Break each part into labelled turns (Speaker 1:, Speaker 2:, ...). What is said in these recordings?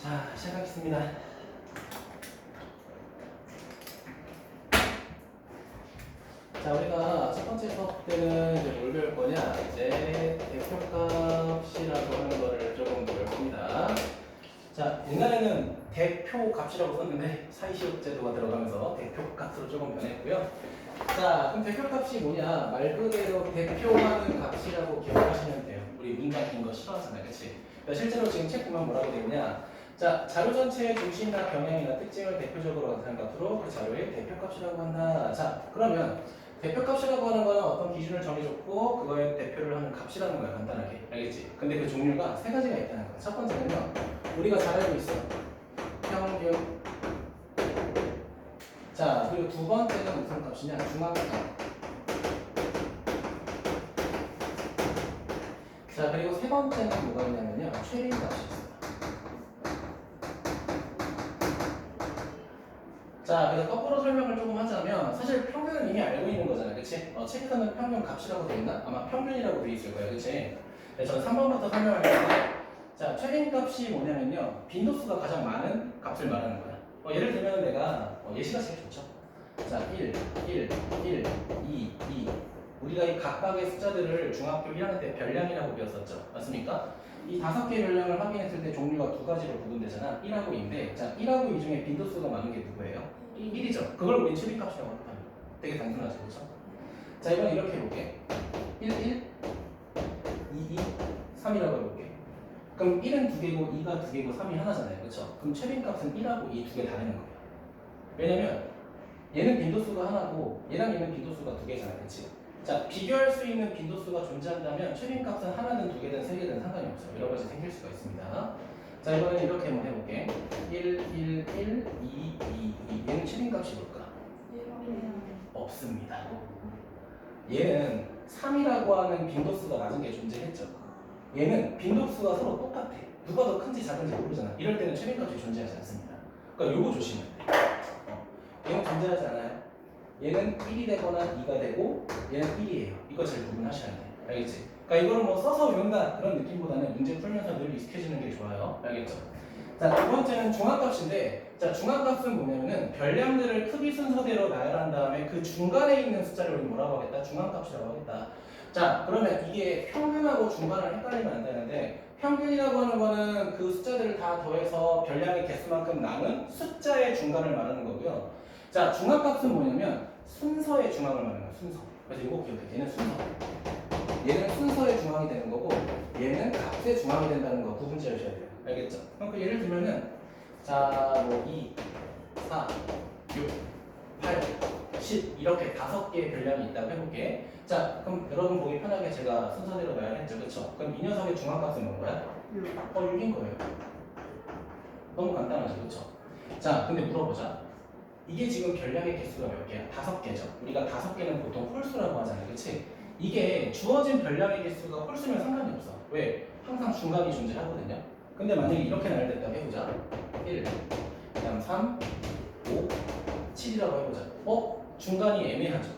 Speaker 1: 자, 시작하겠습니다. 자, 우리가 첫 번째 수업 때는 이제 뭘 배울 거냐? 이제 대표값이라고 하는 거를 조금 배울 겁니다. 자, 옛날에는 대표값이라고 썼는데 사이시옷 제도가 들어가면서 대표값으로 조금 변했고요. 자, 그럼 대표값이 뭐냐? 말 그대로 대표하는 값이라고 기억하시면 돼요. 우리 문장 긴 거 싫어하잖아요, 그치? 그러니까 실제로 지금 책 보면 뭐라고 되어 있냐? 자, 자료 전체의 중심이나 경향이나 특징을 대표적으로 나타낸 값으로 그 자료의 대표값이라고 한다. 자, 그러면 대표값이라고 하는 거는 어떤 기준을 정해줬고 그거의 대표를 하는 값이라는 거야, 간단하게. 알겠지? 근데 그 종류가 세 가지가 있다는 거야. 첫 번째는요, 우리가 잘 알고 있어. 평균. 자, 그리고 두 번째는 무슨 값이냐? 중앙값. 자, 그리고 세 번째는 뭐가 있냐면요, 최빈값이 있어요. 자, 그래서 거꾸로 설명을 조금 하자면 사실 평균은 이미 알고 있는 거잖아요, 그치? 책에서는 평균 값이라고 되어 있나? 아마 평균이라고 되어 있을 거예요, 그치? 네, 저는 3번부터 설명할 건데, 자, 최빈값이 뭐냐면요, 빈도수가 가장 많은 값을 말하는 거야. 예를 들면 내가 예시가 제일 좋죠. 자, 1, 1, 1, 2, 2. 우리가 이 각각의 숫자들을 중학교 1학년 때 별량이라고 배웠었죠. 맞습니까? 이 5개의 별량을 확인했을 때 종류가 두 가지로 구분되잖아. 1하고 2인데, 자, 1하고 2 중에 빈도수가 많은 게 누구예요? 1이죠. 그걸 우리 최빈값이라고 합니다. 되게 단순하죠, 그렇죠? 자, 이번엔 이렇게 해볼게. 1, 1, 2, 2, 3이라고 해볼게. 그럼 1은 2개고 2가 2개고 3이 하나잖아요, 그렇죠? 그럼 최빈값은 1하고 2 두 개 다르는 거예요. 왜냐면 얘는 빈도수가 하나고 얘랑 얘는 빈도수가 2개잖아요, 그렇지? 자, 비교할 수 있는 빈도수가 존재한다면 최빈값은 하나든 2개든 3개든 상관이 없어요. 여러 가지 생길 수가 있습니다. 자, 이번엔 이렇게 한번 해볼게. 1, 1, 1, 2, 2, 2. 얘는 최빈값이 뭘까? 없습니다. 얘는 3이라고 하는 빈도수가 낮은 게 존재했죠. 얘는 빈도수가 서로 똑같아. 누가 더 큰지 작은지 모르잖아. 이럴 때는 최빈값이 존재하지 않습니다. 그러니까 요거 조심해야 돼. 얘는 존재하지 않아요. 얘는 1이 되거나 2가 되고 얘는 1이에요. 이거 잘 구분하셔야 돼. 알겠지? 그러니까 이거를 뭐 써서 외운다 그런 느낌보다는 문제 풀면서 늘 익숙해지는 게 좋아요. 알겠죠? 자, 두 번째는 중앙값인데, 자, 중앙값은 뭐냐면은 별량들을 크기 순서대로 나열한 다음에 그 중간에 있는 숫자를 우리 뭐라고 하겠다? 중앙값이라고 하겠다. 자, 그러면 이게 평균하고 중간을 헷갈리면 안 되는데, 평균이라고 하는 거는 그 숫자들을 다 더해서 별량의 개수만큼 남은 숫자의 중간을 말하는 거고요. 자, 중앙값은 뭐냐면 순서의 중앙을 말하는 거야, 순서. 그래서 이거 기억해. 얘는 순서. 얘는 순서의 중앙이 되는 거고, 얘는 값의 중앙이 된다는 거 구분 지으셔야 돼요. 알겠죠? 그럼 그 예를 들면은, 자, 뭐 2, 4, 6, 8, 10 이렇게 5개의 별량이 있다고 해볼게. 자, 그럼 여러분 보기 편하게 제가 순서대로 나열했죠, 그렇죠? 그럼 이 녀석의 중앙값은 뭔가요? 6인 거예요. 너무 간단하죠, 그렇죠? 자, 근데 물어보자. 이게 지금 별량의 개수가 몇 개야? 5개죠. 우리가 5개는 보통 홀수라고 하잖아요, 그렇지? 이게 주어진 별량의 개수가 홀수면 상관이 없어. 왜? 항상 중간이 존재하거든요. 근데 만약에 이렇게 나열됐다고 해보자. 1, 그다음 3, 5, 7이라고 해보자. 중간이 애매하죠.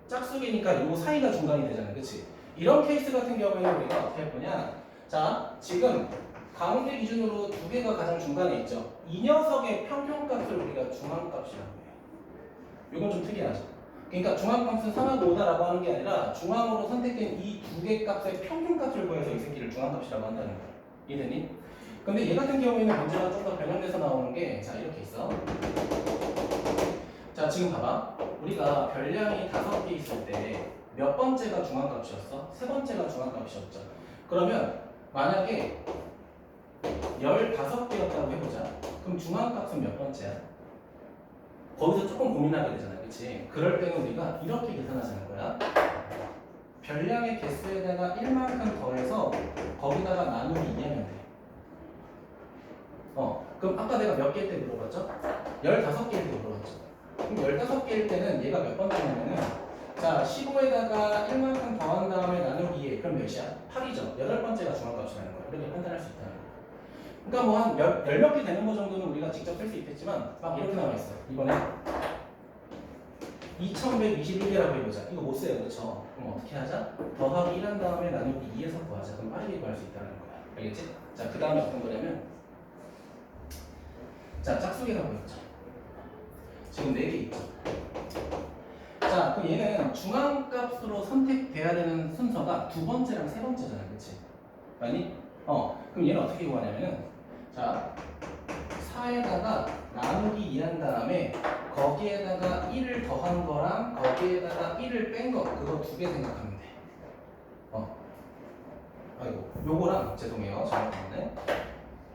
Speaker 1: 짝수기니까 요 사이가 중간이 되잖아요, 그렇지? 이런 케이스 같은 경우에는 우리가 어떻게 할 거냐? 자, 지금 가운데 기준으로 2개가 가장 중간에 있죠. 이 녀석의 평균값을 우리가 중앙값이라고 해요. 이건 좀 특이하죠. 그러니까 중앙값은 3하고 5다라고 하는 게 아니라 중앙으로 선택된 이 2개 값의 평균값을 구해서 이 새끼를 중앙값이라고 한다는 거예요. 이해되니? 근데 얘 같은 경우에는 문제가 좀 더 변형돼서 나오는 게, 자, 이렇게 있어. 자, 지금 봐봐. 우리가 별량이 5개 있을 때 몇 번째가 중앙값이었어? 세 번째가 중앙값이었죠. 그러면 만약에 15개였다고 해보자. 그럼 중앙값은 몇 번째야? 거기서 조금 고민하게 되잖아요, 그치? 그럴 때는 우리가 이렇게 계산하자는 거야. 별량의 개수에다가 1만큼 더해서 거기다가 나누기 2하면 돼. 그럼 아까 내가 몇 개일 때 물어봤죠? 15개일 때 물어봤죠. 그럼 15개일 때는 얘가 몇 번째냐면은, 자, 15에다가 1만큼 더한 다음에 나누기 2에, 그럼 몇이야? 8이죠. 8번째가 중앙값이라는 거야. 이렇게 판단할 수 있다는 거야. 그러니까 뭐 한 열 몇 개 되는 거 정도는 우리가 직접 할 수 있겠지만, 막 이렇게 나와 있어. 이번에 2121개라고 해보자. 이거 못 써요, 그렇죠? 그럼 어떻게 하자? 더하기 1한 다음에 나누기 2에서 구하자. 그럼 빠르게 구할 수 있다는 거야. 알겠지? 자, 그 다음에 어떤 거냐면, 자, 짝수계산 보였죠? 지금 4개 있죠? 자, 그럼 얘는 중앙값으로 선택돼야 되는 순서가 두 번째랑 세 번째잖아, 그치? 맞니? 그럼 얘는 어떻게 구하냐면은, 자, 4에다가 나누기 2한 다음에 거기에다가 1을 더한 거랑 거기에다가 1을 뺀 거, 그거 두 개 생각하면 돼. 아이고, 요거랑, 죄송해요. 잘못했네.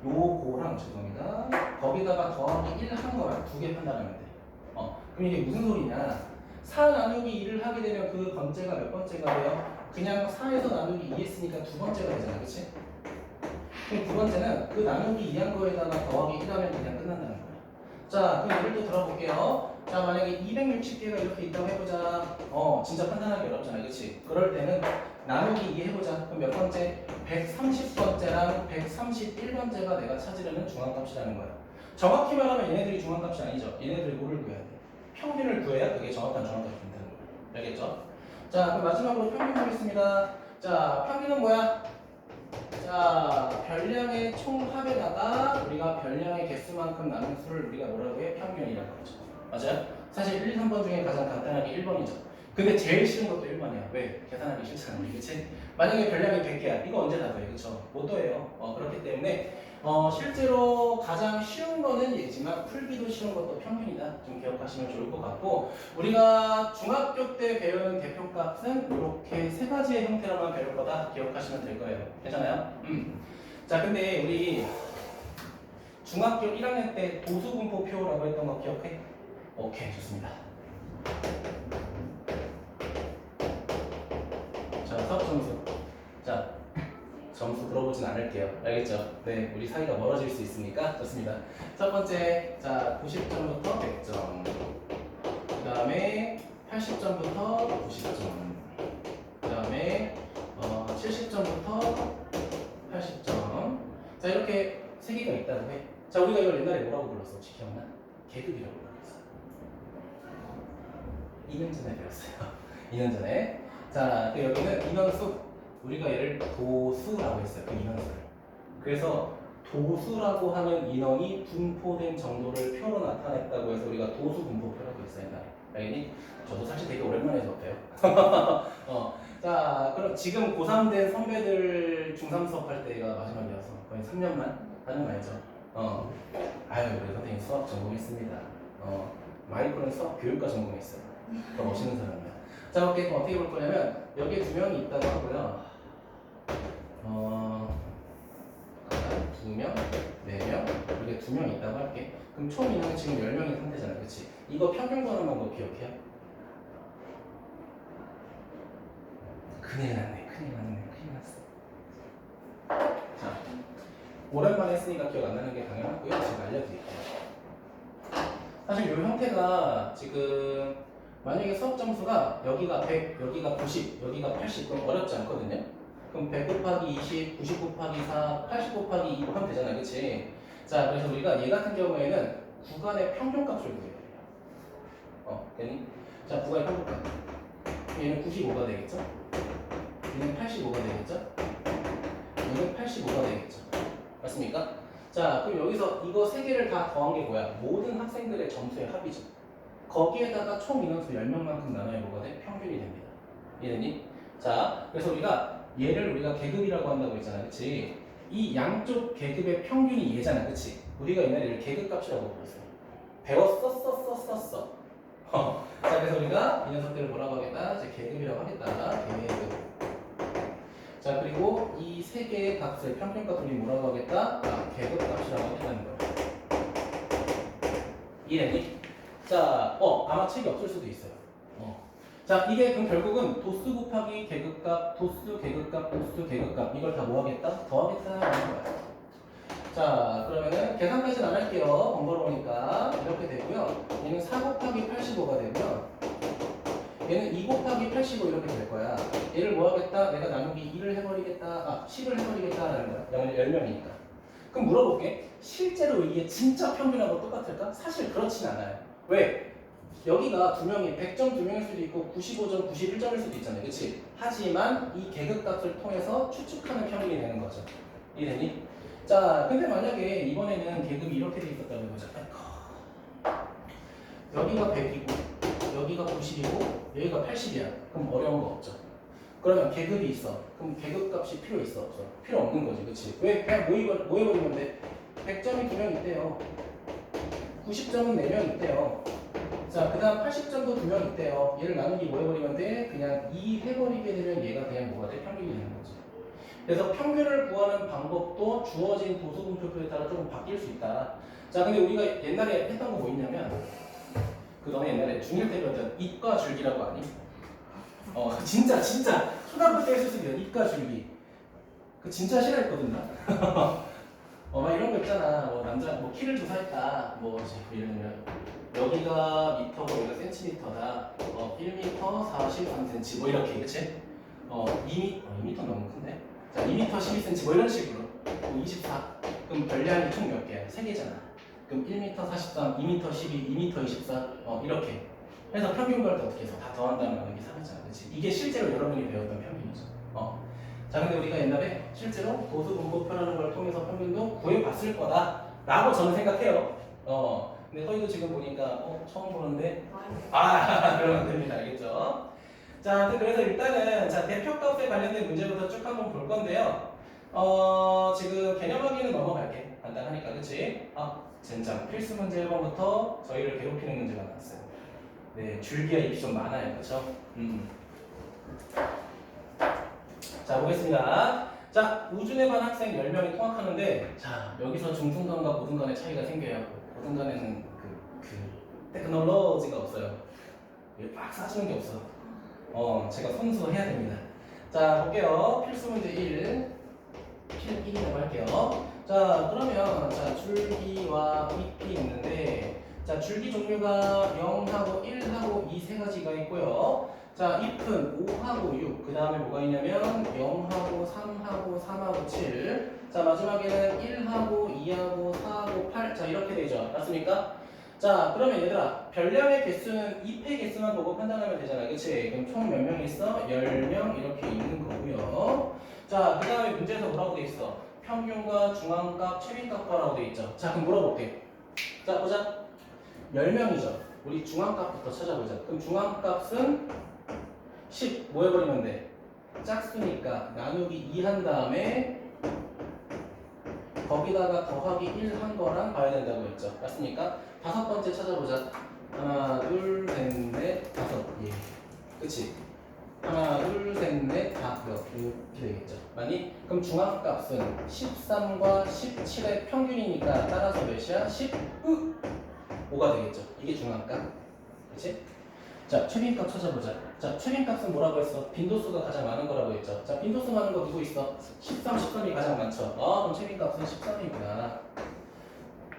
Speaker 1: 요거랑, 죄송합니다. 거기다가 더하기 1 한 거랑 두 개 판단하면 돼. 그럼 이게 무슨 소리냐? 4 나누기 2를 하게 되면 그 번째가 몇 번째가 돼요? 그냥 4에서 나누기 2 했으니까 두 번째가 되잖아, 그치? 그럼 두 번째는 그 나누기 2한 거에다가 더하기 1 하면 그냥 끝난다는 거야. 자, 그럼 예를 또 들어볼게요. 자, 만약에 260개가 이렇게 있다고 해보자. 진짜 판단하기 어렵잖아, 그치? 그럴 때는 나누기 2 해보자. 그럼 몇 번째? 130번째랑 131번째가 내가 찾으려는 중앙값이라는 거야. 정확히 말하면 얘네들이 중앙값이 아니죠. 얘네들이 뭐를 구해야 돼? 평균을 구해야 그게 정확한 중앙값이 된다는 거야. 알겠죠? 자, 그럼 마지막으로 평균 보겠습니다. 자, 평균은 뭐야? 자, 별량의 총합에다가 우리가 별량의 개수만큼 나눈 수를 우리가 뭐라고 해? 평균이라고 하죠. 맞아요? 사실 1, 2, 3번 중에 가장 간단하게 1번이죠. 근데 제일 쉬운 것도 1번이야. 왜? 계산하기 싫잖아, 그치? 만약에 별량이 100개야. 이거 언제 다 더해? 그쵸? 못 더해요. 그렇기 때문에 실제로 가장 쉬운 거는 얘지만 풀기도 쉬운 것도 평균이다. 좀 기억하시면 좋을 것 같고, 우리가 중학교 때 배운 대표값은 이렇게 세 가지의 형태로만 배울 거다 기억하시면 될 거예요. 괜찮아요? 자, 근데 우리 중학교 1학년 때 도수분포표라고 했던 거 기억해? 오케이, 좋습니다. 자, 수학 점수. 자, 점수 들어보진 않을게요. 알겠죠? 네, 우리 사이가 멀어질 수 있으니까 좋습니다. 첫 번째, 자, 90점부터 100점. 그 다음에 80점부터 90점. 그 다음에 70점부터 80점. 자, 이렇게 세 개가 있다고 해. 자, 우리가 이걸 옛날에 뭐라고 불렀어? 혹시 기억나? 계급이라고 불렀어. 2년 전에 배웠어요. 2년 전에. 자, 그 여기는 인원수. 우리가 얘를 도수라고 했어요. 그 인원수를. 그래서 도수라고 하는 인원이 분포된 정도를 표로 나타냈다고 해서 우리가 도수 분포표라고 했어요. 알겠니? 저도 사실 되게 오랜만에 접해요. 자, 그럼 지금 고3 된 선배들 중3 수업할 때가 마지막이라서 거의 3년만 하는 거 알죠? 아유, 우리 선생님 수학 전공했습니다. 마이크로는 수학 교육과 전공했어요. 더 멋있는 사람이야. 자, 오케이. 어떻게 볼 거냐면 여기에 두 명이 있다고 하고요. 2명, 4명, 이렇게 2명 있다고 할게. 그럼 총 인원은 지금 10명인 상태잖아, 그치? 이거 평균 거는 방법 기억해요? 큰일 났네, 큰일 났어. 자, 오랜만에 했으니까 기억 안 나는 게 당연하고요. 제가 알려드릴게요. 사실 이 형태가 지금 만약에 수업 점수가 여기가 100, 여기가 90, 여기가 80, 그럼 어렵지 않거든요? 그럼 100 곱하기 20, 90 곱하기 4, 80 곱하기 2 하면 되잖아요, 그치? 자, 그래서 우리가 얘 같은 경우에는 구간의 평균값을 구해야 돼요. 됐니? 자, 구간의 평균값. 얘는 95가 되겠죠? 얘는 85가 되겠죠? 얘는 85가 되겠죠? 맞습니까? 자, 그럼 여기서 이거 세 개를 다 더한 게 뭐야? 모든 학생들의 점수의 합이죠. 거기에다가 총 인원수 10명만큼 나눠야 뭐가 돼? 평균이 됩니다. 이해됐니? 자, 그래서 얘를 우리가 계급이라고 한다고 했잖아, 그치? 이 양쪽 계급의 평균이 얘잖아, 그치? 우리가 옛날에 얘를 계급값이라고 불렀어요. 배웠었어. 자, 그래서 우리가 이 녀석들을 뭐라고 하겠다? 이제 계급이라고 하겠다. 계급. 자, 그리고 이 세 개의 값을 평균값을 우리 뭐라고 하겠다? 계급값이라고 한다는 거야. 이해됐니? 자, 아마 책이 없을 수도 있어요. 자, 이게 그럼 결국은 도수 곱하기 계급값, 도수 계급값, 도수 계급값 이걸 다 뭐 하겠다? 더하겠다 라는 거야. 자, 그러면은 계산까지는 안 할게요. 번거로우니까 이렇게 되고요. 얘는 4 곱하기 85가 되고요. 얘는 2 곱하기 85 이렇게 될 거야. 얘를 뭐 하겠다? 내가 나누기 2를 해버리겠다. 10을 해버리겠다라는 거야. 10명이니까. 그럼 물어볼게. 실제로 이게 진짜 평균하고 똑같을까? 사실 그렇진 않아요. 왜? 여기가 2명이 100점 2명일 수도 있고 95점 91점일 수도 있잖아요, 그치? 하지만 이 계급값을 통해서 추측하는 평균이 되는 거죠. 이해되니? 자, 근데 만약에 이번에는 계급이 이렇게 돼 있었다고 해보자. 여기가 100이고 여기가 90이고 여기가 80이야. 그럼 어려운 거 없죠. 그러면 계급이 있어. 그럼 계급 값이 필요 있어 없어? 필요 없는 거지, 그렇지? 왜? 그냥 모여버리면 돼. 100점이 2명 있대요. 90점은 4명 있대요. 자, 그 다음 80점도 2명 있대요. 얘를 나누기 뭐 해버리면 돼? 그냥 2 해버리게 되면 얘가 그냥 뭐가 돼? 평균이 되는 거지. 그래서 평균을 구하는 방법도 주어진 도수분표표에 따라 조금 바뀔 수 있다. 자, 근데 우리가 옛날에 했던 거 뭐 있냐면 그 너네 옛날에 중1 때 배웠던 입과 줄기라고 아니? 진짜 초등학교 때 했을 때 입과 줄기 그 진짜 싫어했거든 나. 막 이런 거 있잖아. 뭐 남자 뭐 키를 조사했다. 뭐 예를 들면 여기가 미터고 여기가 센티미터다. 1m 43cm 뭐 이렇게 그치? 2m 너무 큰데? 자 2m 12cm 뭐 이런 식으로 24 그럼 별량이 총 몇 개야? 3개잖아. 그럼 1m 43, 2m 12, 2m 24 이렇게 해서 평균 구할 때 어떻게 해서 다 더한 다음에 나누기 3이잖아. 그치? 이게 실제로 여러분이 배웠던 평균이죠. 자, 근데 우리가 옛날에 실제로 도수분포표라는 걸 통해서 평균도 구해봤을 거다라고 저는 생각해요. 근데 허이도 지금 보니까 처음 보는데 그러면 안 됩니다. 알겠죠? 자, 그래서 일단은 자 대표값에 관련된 문제부터 쭉 한번 볼 건데요. 지금 개념 확인은 넘어갈게. 간단하니까, 그치? 젠장 필수 문제 1번부터 저희를 괴롭히는 문제가 나왔어요. 네, 줄기와 잎이 좀 많아요, 그렇죠? 자, 보겠습니다. 자, 우준에 반 학생 10명이 통학하는데, 자, 여기서 중등간과 고등간의 차이가 생겨요. 고등간에는 그 테크놀로지가 없어요. 막 싸주는 게 없어. 제가 손수해야 됩니다. 자, 볼게요. 필수 문제 1. 필 1이라고 할게요. 자, 그러면, 자, 줄기와 잎이 있는데, 자, 줄기 종류가 0하고 1하고 2 세 가지가 있고요. 자, 잎은 5하고 6, 그 다음에 뭐가 있냐면 0하고 3하고 3하고 7. 자, 마지막에는 1하고 2하고 4하고 8. 자, 이렇게 되죠. 맞습니까? 자, 그러면 얘들아, 별량의 개수는 잎의 개수만 보고 판단하면 되잖아. 그치? 그럼 총 몇 명 있어? 10명 이렇게 있는 거고요. 자, 그 다음에 문제에서 뭐라고 돼 있어? 평균과 중앙값, 최빈값과라고 돼 있죠. 자, 그럼 물어볼게. 자, 보자. 10명이죠. 우리 중앙값부터 찾아보자. 그럼 중앙값은 10 뭐 해버리면 돼? 짝수니까 나누기 2 한 다음에 거기다가 더하기 1 한 거랑 봐야 된다고 했죠. 맞습니까? 다섯 번째 찾아보자. 하나, 둘, 셋, 넷, 다섯. 예. 그치? 하나, 둘, 셋, 넷, 다 이렇게 되겠죠. 맞니? 그럼 중앙값은 13과 17의 평균이니까 따라서 몇이야? 15가 되겠죠. 이게 중앙값. 그치? 자, 최빈값 찾아보자. 자, 최빈값은 뭐라고 했어? 빈도수가 가장 많은 거라고 했죠. 자, 빈도수 많은 거 누구 있어? 13, 13이 가장 많죠. 그럼 최빈값은 13이구나.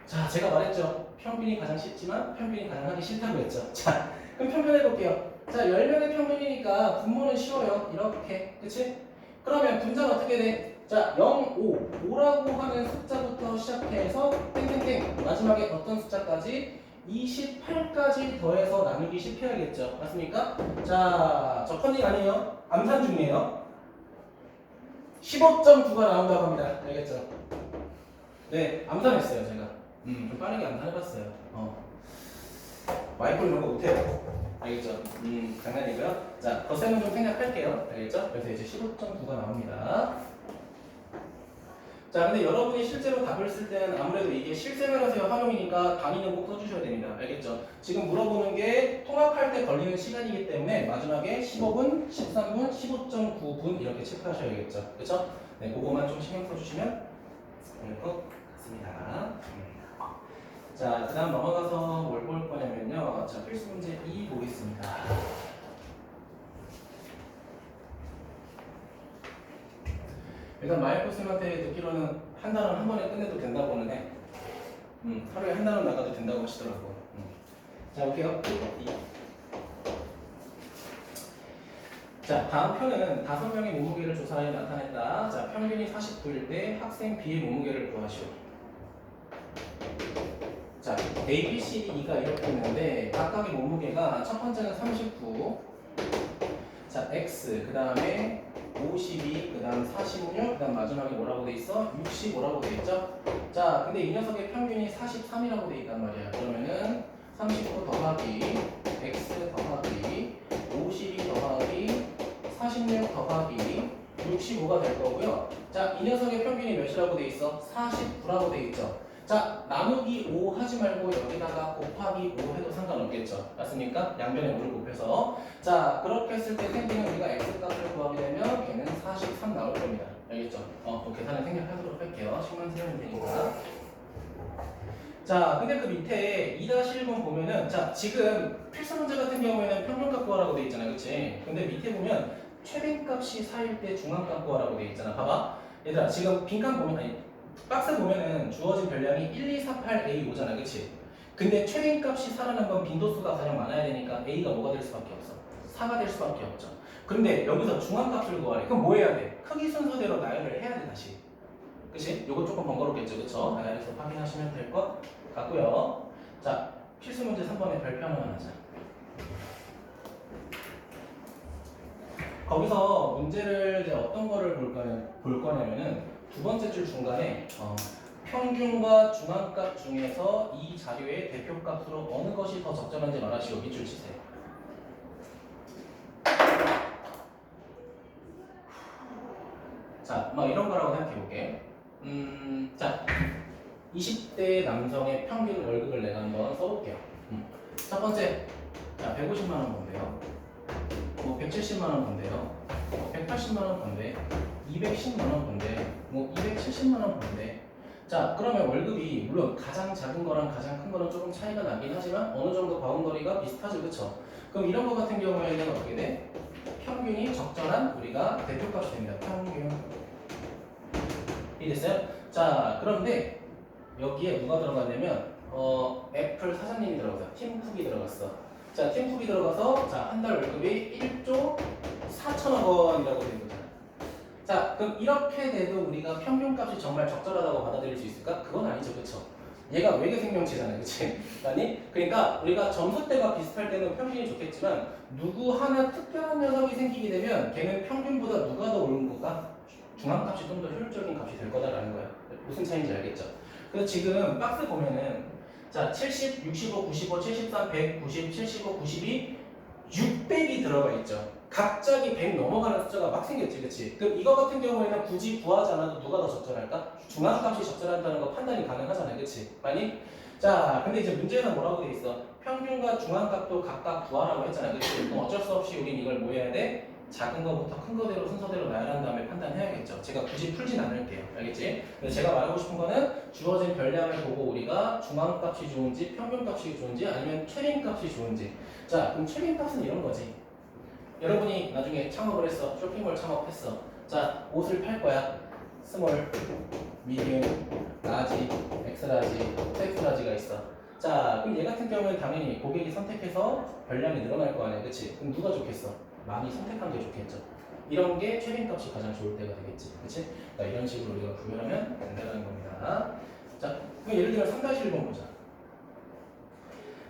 Speaker 1: 자, 제가 말했죠. 평균이 가장 쉽지만 평균이 가장 하기 싫다고 했죠. 자, 그럼 평균 해볼게요. 자, 10명의 평균이니까 분모는 쉬워요. 이렇게. 그치? 그러면 분자는 어떻게 돼? 자, 0, 5. 5라고 하는 숫자부터 시작해서 땡땡땡. 마지막에 어떤 숫자까지? 28까지 더해서 나누기 10 해야겠죠. 맞습니까? 자, 저 컨닝 아니에요. 암산 중이에요. 15.9가 나온다고 합니다. 알겠죠? 네, 암산했어요, 제가. 좀 빠르게 암산해봤어요. 와이프 이런 거 못해요. 알겠죠? 장난이고요. 자, 덧셈은 좀 생략할게요. 알겠죠? 그래서 이제 15.9가 나옵니다. 자, 근데 여러분이 실제로 답을 쓸 때는 아무래도 이게 실생활에서의 활용이니까 단위는 꼭 써주셔야 됩니다. 알겠죠? 지금 물어보는 게 통합할 때 걸리는 시간이기 때문에 마지막에 15분, 13분, 15.9분 이렇게 체크하셔야겠죠. 그렇죠? 네, 그거만 좀 신경 써주시면 될 것 같습니다. 자, 그 다음 넘어가서 뭘 볼 거냐면요. 자, 필수 문제 2 보겠습니다. 일단 마이크쌤한테 듣기로는 한 단원 한 번에 끝내도 된다고는 해. 하루에 한 단원 나가도 된다고 하시더라고. 자, 볼게요. 자, 다음 표는 5명의 몸무게를 조사하여 나타냈다. 자, 평균이 49일 때 학생 B의 몸무게를 구하시오. 자, A, B, C, E가 이렇게 있는데 각각의 몸무게가 첫 번째는 39. 자, X, 그 다음에 52, 그 다음 46, 그 다음 마지막에 뭐라고 돼 있어? 65라고 돼 있죠? 자, 근데 이 녀석의 평균이 43이라고 돼 있단 말이야. 그러면은 39 더하기 x 더하기 52 더하기 46 더하기 65가 될 거고요. 자, 이 녀석의 평균이 몇이라고 돼 있어? 49라고 돼 있죠. 자, 나누기 5 하지 말고 여기다가 곱하기 5 해도 상관없겠죠. 맞습니까? 양변에 5를 곱해서. 자, 그렇게 했을 때 생기는 우리가 x값을 구하게 되면 걔는 43 나올 겁니다. 알겠죠? 그 계산을 생략하도록 할게요. 식만 세우면 되니까. 자, 근데 그 밑에 2-1번 보면은, 자, 지금 필수 문제 같은 경우에는 평균값 구하라고 돼 있잖아. 그치? 근데 밑에 보면 최빈값이 4일 때 중앙값 구하라고 돼 있잖아. 봐봐. 얘들아, 지금 빈칸 보면, 아니, 박스 보면은 주어진 별량이 1, 2, 4, 8, A, 5잖아. 그치? 근데 최빈값이 4라는 건 빈도수가 가장 많아야 되니까 A가 뭐가 될 수밖에 없어? 4가 될 수밖에 없죠. 그런데 여기서 중앙값을 구하래. 그럼 뭐 해야 돼? 크기 순서대로 나열을 해야 돼, 다시. 그치? 요거 조금 번거롭겠죠, 그쵸? 나열해서 확인하시면 될 것 같고요. 자, 필수 문제 3번에 별표 하나만 하자. 거기서 문제를 이제 어떤 거를 볼 거냐면은 두 번째 줄 중간에 평균과 중앙값 중에서 이 자료의 대표값으로 어느 것이 더 적절한지 말하시오. 밑줄 치세요. 자, 막 이런 거라고 생각해 볼게. 자, 20대 남성의 평균 월급을 내가 한번 써볼게요. 첫 번째, 자, 150만 원 번대요. 170만 원 번대요. 180만 원 번대. 210만 원 번대. 270만 원 번대. 자, 그러면 월급이 물론 가장 작은 거랑 가장 큰 거는 조금 차이가 나긴 하지만 어느 정도 바운더리가 비슷하죠, 그쵸? 그럼 이런 거 같은 경우에는 어떻게 돼? 평균이 적절한 우리가 대표값이 됩니다. 평균. 이해됐어요? 자, 그런데 여기에 누가 들어갔냐면 애플 사장님이 들어갔어. 팀 쿡이 들어갔어. 자, 팀 쿡이 들어가서 자, 한 달 월급이 1조 4천억 원이라고 된 거잖아. 자, 그럼 이렇게 돼도 우리가 평균값이 정말 적절하다고 받아들일 수 있을까? 그건 아니죠, 그쵸? 얘가 외계 생명체잖아요, 그치? 아니? 그러니까 우리가 점수대가 비슷할 때는 평균이 좋겠지만 누구 하나 특별한 녀석이 생기게 되면 걔는 평균보다 누가 더 옳은 건가? 중앙값이 좀 더 효율적인 값이 될 거다라는 거야. 무슨 차이인지 알겠죠? 그래서 지금 박스 보면은 자, 70, 65, 95, 73, 100, 90, 75, 92, 600이 들어가 있죠. 갑자기 100 넘어가는 숫자가 막 생겼지, 그치? 그럼 이거 같은 경우에는 굳이 구하지 않아도 누가 더 적절할까? 중앙값이 적절하다는 거 판단이 가능하잖아요, 그치? 많이? 자, 근데 이제 문제에서 뭐라고 돼 있어? 평균과 중앙값도 각각 구하라고 했잖아요, 그치? 그럼 어쩔 수 없이 우린 이걸 뭐 해야 돼? 작은 거부터 큰 거대로 순서대로 나열한 다음에 판단해야겠죠. 제가 굳이 풀진 않을게요. 알겠지? 그래서 제가 말하고 싶은 거는 주어진 별량을 보고 우리가 중앙값이 좋은지 평균값이 좋은지 아니면 최빈값이 좋은지. 자, 그럼 최빈값은 이런 거지. 여러분이 나중에 창업을 했어. 쇼핑몰 창업했어. 자, 옷을 팔 거야. 스몰, 미디움, 라지, 엑스라지, 섹스라지가 있어. 자, 그럼 얘 같은 경우는 당연히 고객이 선택해서 별량이 늘어날 거 아니야. 그치? 그럼 누가 좋겠어? 많이 선택한 게 좋겠죠. 이런 게 최빈값이 가장 좋을 때가 되겠지. 그치? 그러니까 이런 식으로 우리가 구별하면 된다는 겁니다. 자, 그럼 예를 들어 3-1번 보자.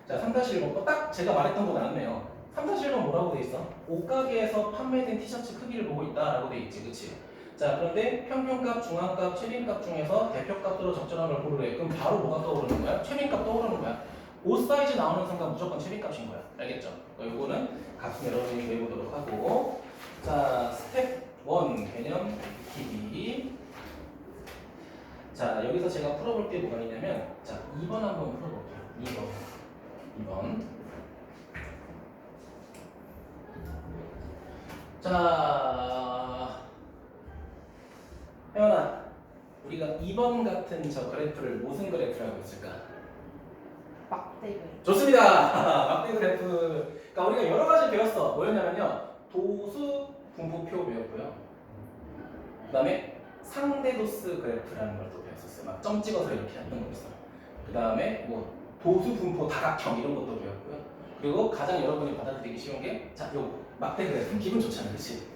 Speaker 1: 자, 3-1번. 딱 제가 말했던 거 나왔네요. 3-1번 뭐라고 돼 있어? 옷가게에서 판매된 티셔츠 크기를 보고 있다라고 돼 있지. 그치? 자, 그런데 평균값, 중앙값, 최빈값 중에서 대표값으로 적절한 걸 고르래. 그럼 바로 뭐가 떠오르는 거야? 최빈값 떠오르는 거야. 옷 사이즈 나오는 순간 무조건 최빈값인 거야. 알겠죠? 그러니까 요거는 값은 여러분이 외우도록 하고. 자, 스텝 1 개념 익히기. 자, 여기서 제가 풀어볼 게 뭐가 있냐면, 자, 2번 한번 풀어볼게요. 2번. 자, 혜연아, 우리가 2번 같은 저 그래프를 무슨 그래프라고 했을까?
Speaker 2: 막대 그래프.
Speaker 1: 좋습니다. 막대 그래프. 그러니까 우리가 여러 가지 배웠어. 뭐였냐면요. 도수 분포표 배웠고요. 그다음에 상대도수 그래프라는 걸 또 배웠었어요. 막 점 찍어서 이렇게 하는 거 있어요. 그다음에 뭐 도수 분포 다각형 이런 것도 배웠고요. 그리고 가장 여러분이 받아들이기 쉬운 게 자, 요 막대 그래프. 기분 좋잖아, 그렇지?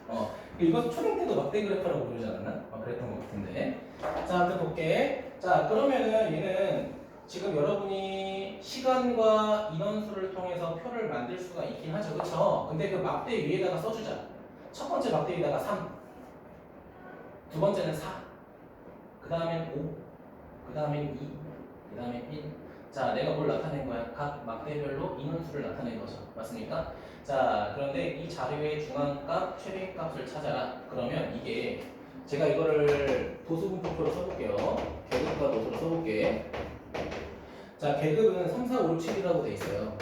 Speaker 1: 이거 초딩 때도 막대 그래프라고 부르지 않았나? 그랬던 것 같은데. 자, 아무튼 볼게. 자, 그러면은 얘는 지금 여러분이 시간과 인원수를 통해서 표를 만들 수가 있긴 하죠, 그렇죠? 근데 그 막대 위에다가 써주자. 첫 번째 막대 위에다가 3, 두 번째는 4, 그 다음엔 5, 그 다음엔 2, 그 다음엔 1. 자, 내가 뭘 나타낸 거야? 각 막대별로 인원수를 나타낸 거죠. 맞습니까? 자, 그런데 이 자료의 중앙값, 최대값을 찾아라. 그러면 이게 제가 이거를 도수분포표로 써볼게요. 계급과 도수로 써볼게. 자, 계급은 3, 4, 5, 7이라고 돼 있어요.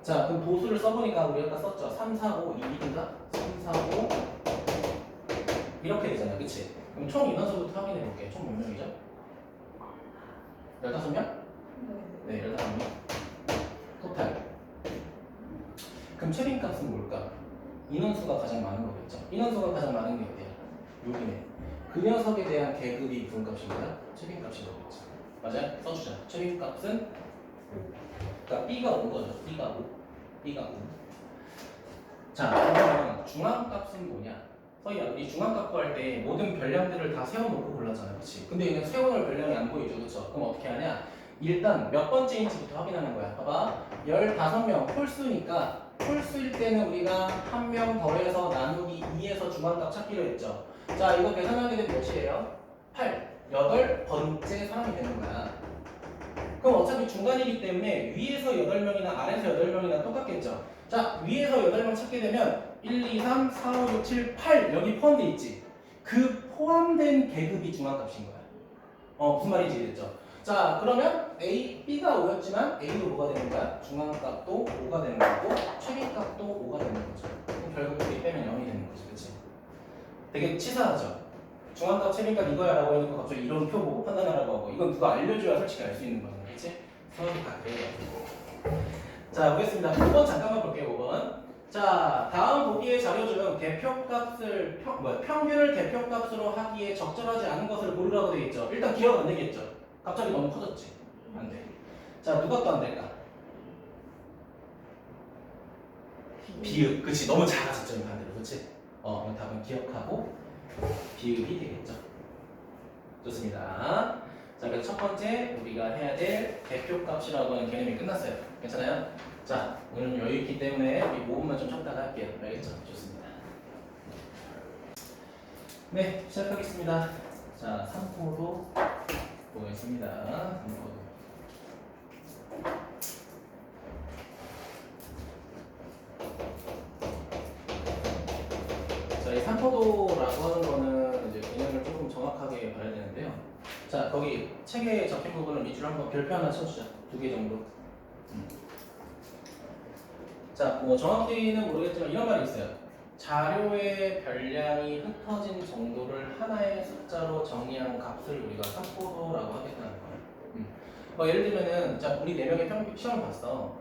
Speaker 1: 자, 그럼 도수를 써보니까 우리 아까 썼죠? 3, 4, 5, 2인가? 3, 4, 5 이렇게 되잖아, 그치? 그럼 총 인원수부터 확인해 볼게. 총 몇 명이죠? 15명? 네, 15명. 토탈. 그럼 최빈값은 뭘까? 인원수가 가장 많은 거겠죠? 인원수가 가장 많은 게 어디야? 여기네. 그 녀석에 대한 계급이 무슨 값인가요? 최빈값인 거겠죠. 맞아요? 써주자. 최빈값은 그러니까 B가 5거죠. B가 5. B가 5. 자, 그러면 중앙값은 뭐냐? 서희야, 우리 중앙값 구할 때 모든 별량들을 다 세워놓고 골랐잖아, 그치? 근데 얘는 세워놓을 별량이 안 보이죠, 그쵸? 그럼 어떻게 하냐? 일단 몇 번째인지부터 확인하는 거야. 봐봐. 15명 홀수니까 홀수일 때는 우리가 한 명 더해서 나누기 2에서 중앙값 찾기로 했죠. 자, 이거 계산하게 되면 몇이에요? 8. 8번째 사람이 되는 거야. 그럼 어차피 중간이기 때문에 위에서 8명이나 아래에서 8명이나 똑같겠죠. 자, 위에서 8명 찾게 되면 1, 2, 3, 4, 5, 6, 7, 8 여기 포함되어 있지. 그 포함된 계급이 중앙값인 거야. 무슨 말인지 이해됐죠? 자, 그러면 B가 5였지만 A도 뭐가 되는 거야? 중앙값도 5가 되는 거고 최빈값도 5가 되는 거죠. 그럼 결국 우리 빼면 0이 되는 거지, 그치? 되게 치사하죠? 중앙값, 최빈값 이거야 라고 해놓고 갑자기 이런 표 보고 판단하라고 하고 이건 누가 알려줘야 솔직히 알 수 있는 거잖아, 그치? 서로 다 그래요. 자, 보겠습니다. 5번 잠깐만 볼게요, 5번. 자, 다음 보기의 자료 중 대표값을 평균을 대표값으로 하기에 적절하지 않은 것을 고르라고 되어 있죠. 일단 기억 안 되겠죠. 갑자기 너무 커졌지. 안 돼. 자, 누가 또 안 될까? 비읍. 그치? 너무 작아졌죠, 반대로. 그치? 그럼 답은 기억하고 비읍이 되겠죠. 좋습니다. 자, 그래서 첫 번째 우리가 해야 될 대표값이라고 하는 개념이 끝났어요. 괜찮아요? 자, 오늘은 여유 있기 때문에 우리 5분만 좀 쉬었다가 할게요. 알겠죠? 좋습니다. 네, 시작하겠습니다. 자, 3포도 보겠습니다. 3포도. 자, 이 3포도라고 하는 거는 이제 개념을 조금 정확하게 봐야 되는데요. 자, 거기 책에 적힌 부분을 밑으로 한번 별표 하나 쳐주자. 2개 정도. 자, 뭐 정확히는 모르겠지만 이런 말이 있어요. 자료의 별량이 흩어진 정도를 하나의 숫자로 정의한 값을 우리가 3포도라고 하겠다는 거예요. 예를 들면은, 자, 우리 4명의 시험을 봤어.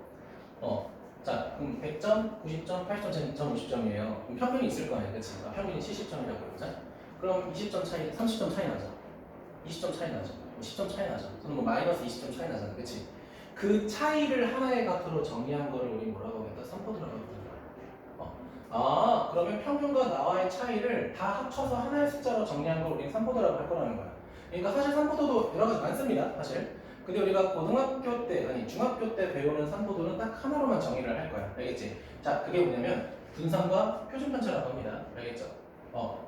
Speaker 1: 자, 그럼 100점, 90점, 80점, 50점이에요. 그럼 평균이 있을 거 아니야, 그치? 평균이 70점이라고 그러자. 그럼 20점 차이, 30점 차이 나죠. 20점 차이 나죠. 10점 차이 나죠. 저는 뭐 마이너스 20점 차이 나잖아, 그치? 그 차이를 하나의 값으로 정의한 거를 우리 뭐라고 하겠다? 3포도라고 하겠다. 그러면 평균과 나와의 차이를 다 합쳐서 하나의 숫자로 정리한 걸 우리는 3포도라고 할 거라는 거야. 그러니까 사실 3포도도 여러 가지 많습니다, 사실. 근데 우리가 고등학교 때, 아니 중학교 때 배우는 3포도는 딱 하나로만 정의를 할 거야. 알겠지? 자, 그게 뭐냐면 분산과 표준 편차라고 합니다. 알겠죠?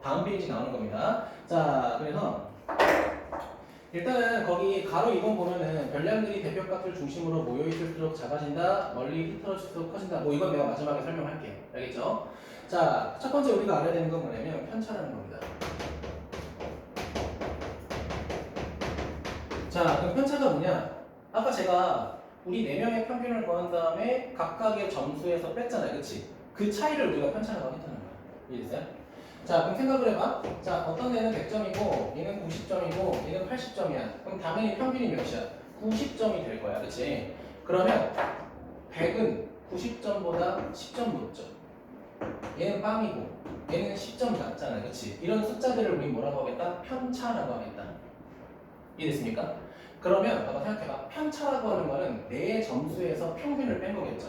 Speaker 1: 다음 페이지 나오는 겁니다. 자, 그래서 일단은 거기 가로 2번 보면은 별량들이 대표값을 중심으로 모여있을수록 작아진다, 멀리 흩어질수록 커진다. 뭐 이건 내가 마지막에 설명할게요. 알겠죠? 자, 첫 번째 우리가 알아야 되는 건 뭐냐면 편차라는 겁니다. 자, 그럼 편차가 뭐냐? 아까 제가 우리 4명의 평균을 구한 다음에 각각의 점수에서 뺐잖아요. 그치? 그 차이를 우리가 편차라고 하겠다는 거야. 이해됐어요? 자, 그럼 생각을 해봐. 자, 어떤 애는 100점이고 얘는 90점이고 얘는 80점이야. 그럼 당연히 평균이 몇이야? 90점이 될 거야. 그치? 그러면 100은 90점보다 10점 높죠. 얘는 빵이고 얘는 10점 낮잖아. 그치? 이런 숫자들을 우리 뭐라고 하겠다? 편차라고 하겠다. 이해됐습니까? 그러면 봐봐, 생각해봐. 편차라고 하는 거는 내 점수에서 평균을 뺀 거겠죠.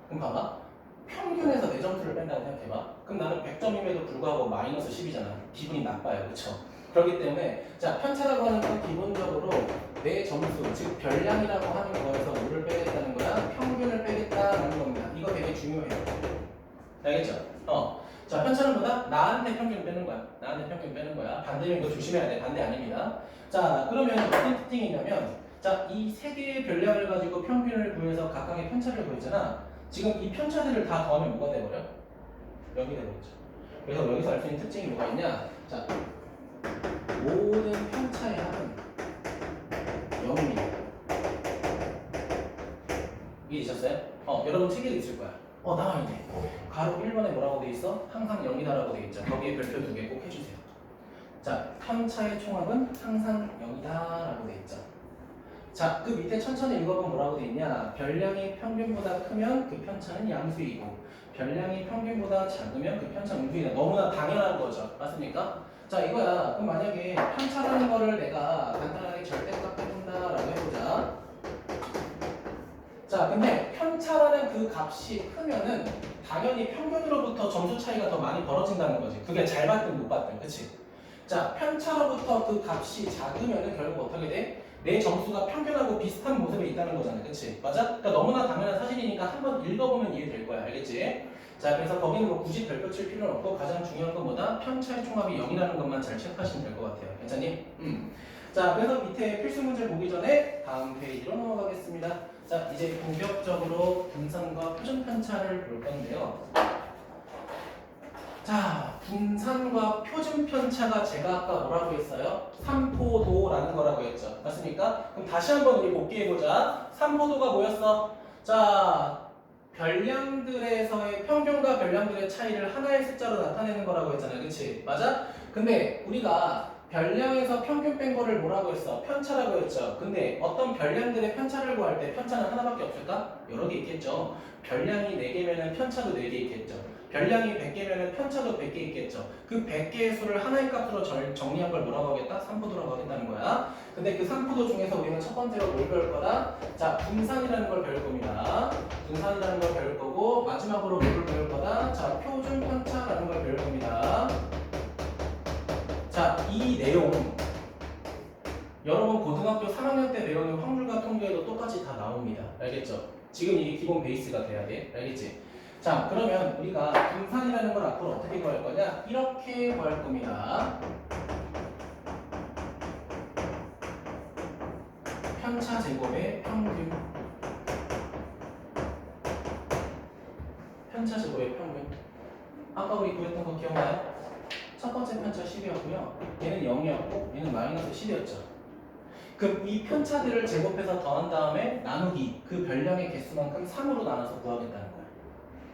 Speaker 1: 그럼 봐봐. 평균에서 내 점수를 뺀다고 생각해봐. 그럼 나는 100점임에도 불구하고 마이너스 10이잖아. 기분이 나빠요. 그쵸? 그렇기 때문에 자, 편차라고 하는 건 기본적으로 내 점수, 즉 별량이라고 하는 거에서 뭐를 빼겠다는 거야? 평균을 빼겠다라는 겁니다. 이거 되게 중요해요. 알겠죠? 자, 편차는 뭐다? 나한테 평균 빼는 거야. 나한테 평균 빼는 거야. 반대면 이거 조심해야 돼. 반대 아닙니다. 자, 그러면 어떤 특징이 있냐면, 자, 이 세 개의 변량을 가지고 평균을 구해서 각각의 편차를 구했잖아. 지금 이 편차들을 다 더하면 뭐가 돼버려? 0이 돼버리죠. 그래서 여기서 알 수 있는 특징이 뭐가 있냐? 자, 모든 편차의 합은 0입니다. 이해되셨어요? 여러분 책에도 있을 거야. 나와있네. 가로 1번에 뭐라고 돼 있어? 항상 0이다라고 돼 있죠. 거기에 별표 2개 꼭 해주세요. 자, 편차의 총합은 항상 0이다라고 돼 있죠. 자, 그 밑에 천천히 읽어보면 뭐라고 돼 있냐? 별량이 평균보다 크면 그 편차는 양수이고, 별량이 평균보다 작으면 그 편차는 음수이다. 너무나 당연한 거죠. 맞습니까? 자, 이거야. 그럼 만약에 편차라는 거를 내가 간단하게 절대값 해본다라고 해보자. 자, 근데 편차라는 그 값이 크면은 당연히 평균으로부터 점수 차이가 더 많이 벌어진다는 거지. 그게 잘 봤든 못 봤든, 그치? 자, 편차로부터 그 값이 작으면은 결국 어떻게 돼? 내 점수가 평균하고 비슷한 모습에 있다는 거잖아, 그치? 맞아? 그러니까 너무나 당연한 사실이니까 한번 읽어보면 이해될 거야, 알겠지? 자, 그래서 거기는 뭐 굳이 별표 칠 필요는 없고 가장 중요한 건 뭐다? 편차의 총합이 0이라는 것만 잘 체크하시면 될 것 같아요. 괜찮니? 자, 그래서 밑에 필수 문제 보기 전에 다음 페이지로 넘어가겠습니다. 자, 이제 본격적으로 분산과 표준 편차를 볼 건데요. 자, 분산과 표준 편차가 제가 아까 뭐라고 했어요? 삼포도라는 거라고 했죠. 맞습니까? 그럼 다시 한번 우리 복기해보자. 삼포도가 뭐였어? 자, 별량들에서의 평균과 별량들의 차이를 하나의 숫자로 나타내는 거라고 했잖아요. 그치? 맞아? 근데 우리가 별량에서 평균 뺀 거를 뭐라고 했어? 편차라고 했죠. 근데 어떤 별량들의 편차를 구할 때 편차는 하나밖에 없을까? 여러 개 있겠죠. 별량이 4개면은 편차도 4개 있겠죠. 별량이 100개면은 편차도 100개 있겠죠. 그 100개의 수를 하나의 값으로 정리한 걸 뭐라고 하겠다? 삼포도라고 하겠다는 거야. 근데 그 삼포도 중에서 우리는 첫 번째로 뭘 배울 거다? 자, 분산이라는 걸 배울 겁니다. 분산이라는 걸 배울 거고, 마지막으로 뭘 배울 거다? 자, 표준 편차라는 걸 배울 겁니다. 자, 이 내용 여러분 고등학교 3학년 때 배우는 확률과 통계에도 똑같이 다 나옵니다. 알겠죠? 지금 이게 기본 베이스가 돼야 돼. 알겠지? 자, 그러면 우리가 분산이라는 걸 앞으로 어떻게 구할 거냐? 이렇게 구할 겁니다. 편차 제곱의 평균. 편차 제곱의 평균. 아까 우리 구했던 거 기억나요? 첫 번째 편차 10이었고요. 얘는 0이었고 얘는 마이너스 10이었죠. 그럼 이 편차들을 제곱해서 더한 다음에 나누기 그 별량의 개수만큼 3으로 나눠서 구하겠다는 거야.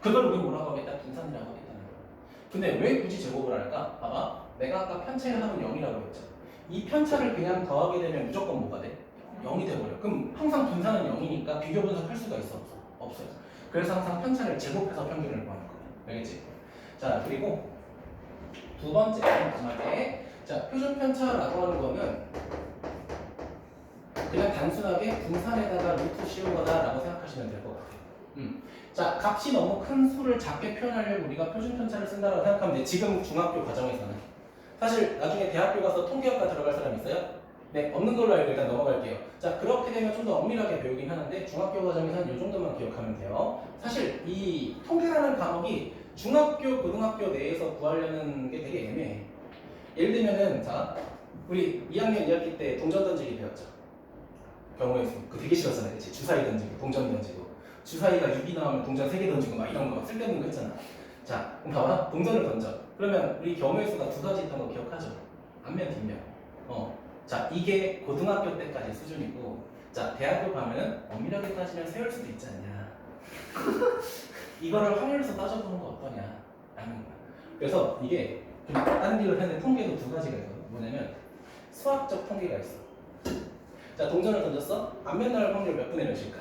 Speaker 1: 그걸 우리 뭐라고 하겠다? 분산이라고 하겠다는 거야. 근데 왜 굳이 제곱을 할까? 봐봐. 내가 아까 편차의 합은 0이라고 했죠. 이 편차를 그냥 더하게 되면 무조건 뭐가 돼? 0이 돼버려. 그럼 항상 분산은 0이니까 비교 분석할 수가 있어? 없어? 없어요. 그래서 항상 편차를 제곱해서 평균을 구하는 거야. 알겠지? 자, 그리고 두 번째 마지막에 자, 표준 편차라고 하는 거는 그냥 단순하게 분산에다가 루트 씌운 거다라고 생각하시면 될 것 같아요. 자, 값이 너무 큰 수를 작게 표현하려고 우리가 표준 편차를 쓴다고 생각하면 돼. 지금 중학교 과정에서는. 사실 나중에 대학교 가서 통계학과 들어갈 사람 있어요? 네, 없는 걸로 알고 일단 넘어갈게요. 자, 그렇게 되면 좀 더 엄밀하게 배우긴 하는데 중학교 과정에서는 이 정도만 기억하면 돼요. 사실 이 통계라는 과목이 중학교, 고등학교 내에서 구하려는 게 되게 애매해. 예를 들면은 자, 우리 2학년 2학기 때 동전 던지기 배웠죠. 경우의 수. 그거 되게 싫었잖아요. 그치? 주사위 던지고, 동전 던지고. 주사위가 6이 나오면 동전 3개 던지고 막 이런 거 막 쓸데없는 거 했잖아. 자, 그럼 봐봐. 동전을 던져. 그러면 우리 경우의 수가 2가지 있던 거 기억하죠? 앞면, 뒷면. 자, 이게 고등학교 때까지 수준이고, 자, 대학교 가면은 엄밀하게 따지면 세울 수도 있지 않냐. 이거를 확률에서 따져보는 거 어떠냐. 라는 거야. 그래서 이게 좀 다른 길로 했는데 통계도 2가지가 있거든. 뭐냐면, 수학적 통계가 있어. 자, 동전을 던졌어? 앞면 나올 확률 몇 분의 몇일까?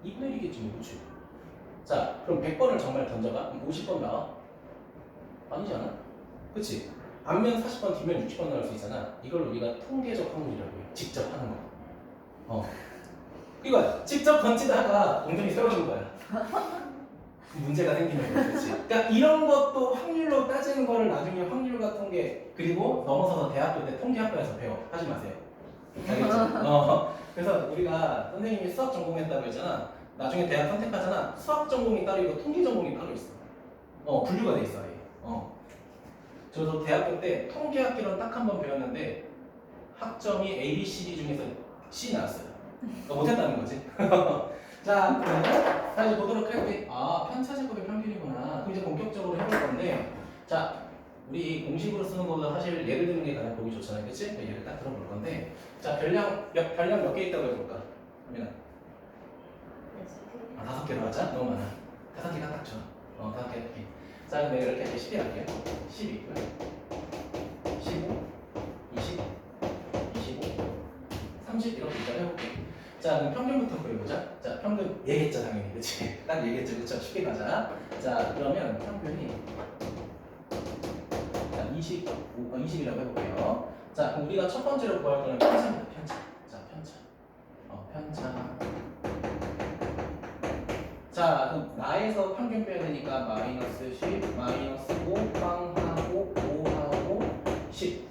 Speaker 1: 2분의 1이겠지, 뭐, 그치? 자, 그럼 100번을 정말 던져봐? 그럼 50번 나와? 아니지 않아? 그치? 앞면 40번, 뒷면 60번 나올 수 있잖아. 이걸 우리가 통계적 확률이라고 해요. 직접 하는 거. 이거 직접 던지다가 동전이 세워진 거야. 문제가 생기는 거야, 그치? 그러니까 이런 것도 확률로 따지는 거를 나중에 확률과 통계, 그리고 넘어서서 대학교 때 통계학과에서 배워. 하지 마세요. 알겠죠? 그래서 우리가 선생님이 수학 전공했다고 했잖아. 나중에 대학 선택하잖아. 수학 전공이 따로 있고 통계 전공이 따로 있어. 분류가 돼 있어, 아예. 저도 대학교 때 통계학기론 딱 한 번 배웠는데 학점이 A, B, C, D 중에서 C 나왔어요. 그러니까 못했다는 거지. 자, 그러면 자 이제 보도록 할게. 아, 편차 제곱의 평균이구나. 그럼 이제 본격적으로 해볼 건데, 자, 우리 공식으로 쓰는 것보다 사실 예를 드는 게 가장 보기 좋잖아요, 그렇지? 예를 딱 들어볼 건데, 자, 별량 몇 개 있다고 해볼까? 하민아. 아, 5개로 하자. 너무 많아. 5개가 딱 좋아. 5개 이렇게. 자, 그럼 내가 이렇게 할게. 10이 할게요. 12, 15, 20, 25, 30 이렇게 일단 해볼게. 자, 그럼 평균부터 구해보자. 자, 평균 얘기했죠, 당연히. 그치? 딱 얘기했죠, 그쵸? 쉽게 가자. 자, 그러면 평균이 자, 20이라고 해볼게요. 자, 그럼 우리가 첫 번째로 구할 거는 편차입니다, 편차. 자, 편차. 편차. 자, 그럼 나에서 평균 빼야 되니까 마이너스 10, 마이너스 5, 빵하고 5하고 10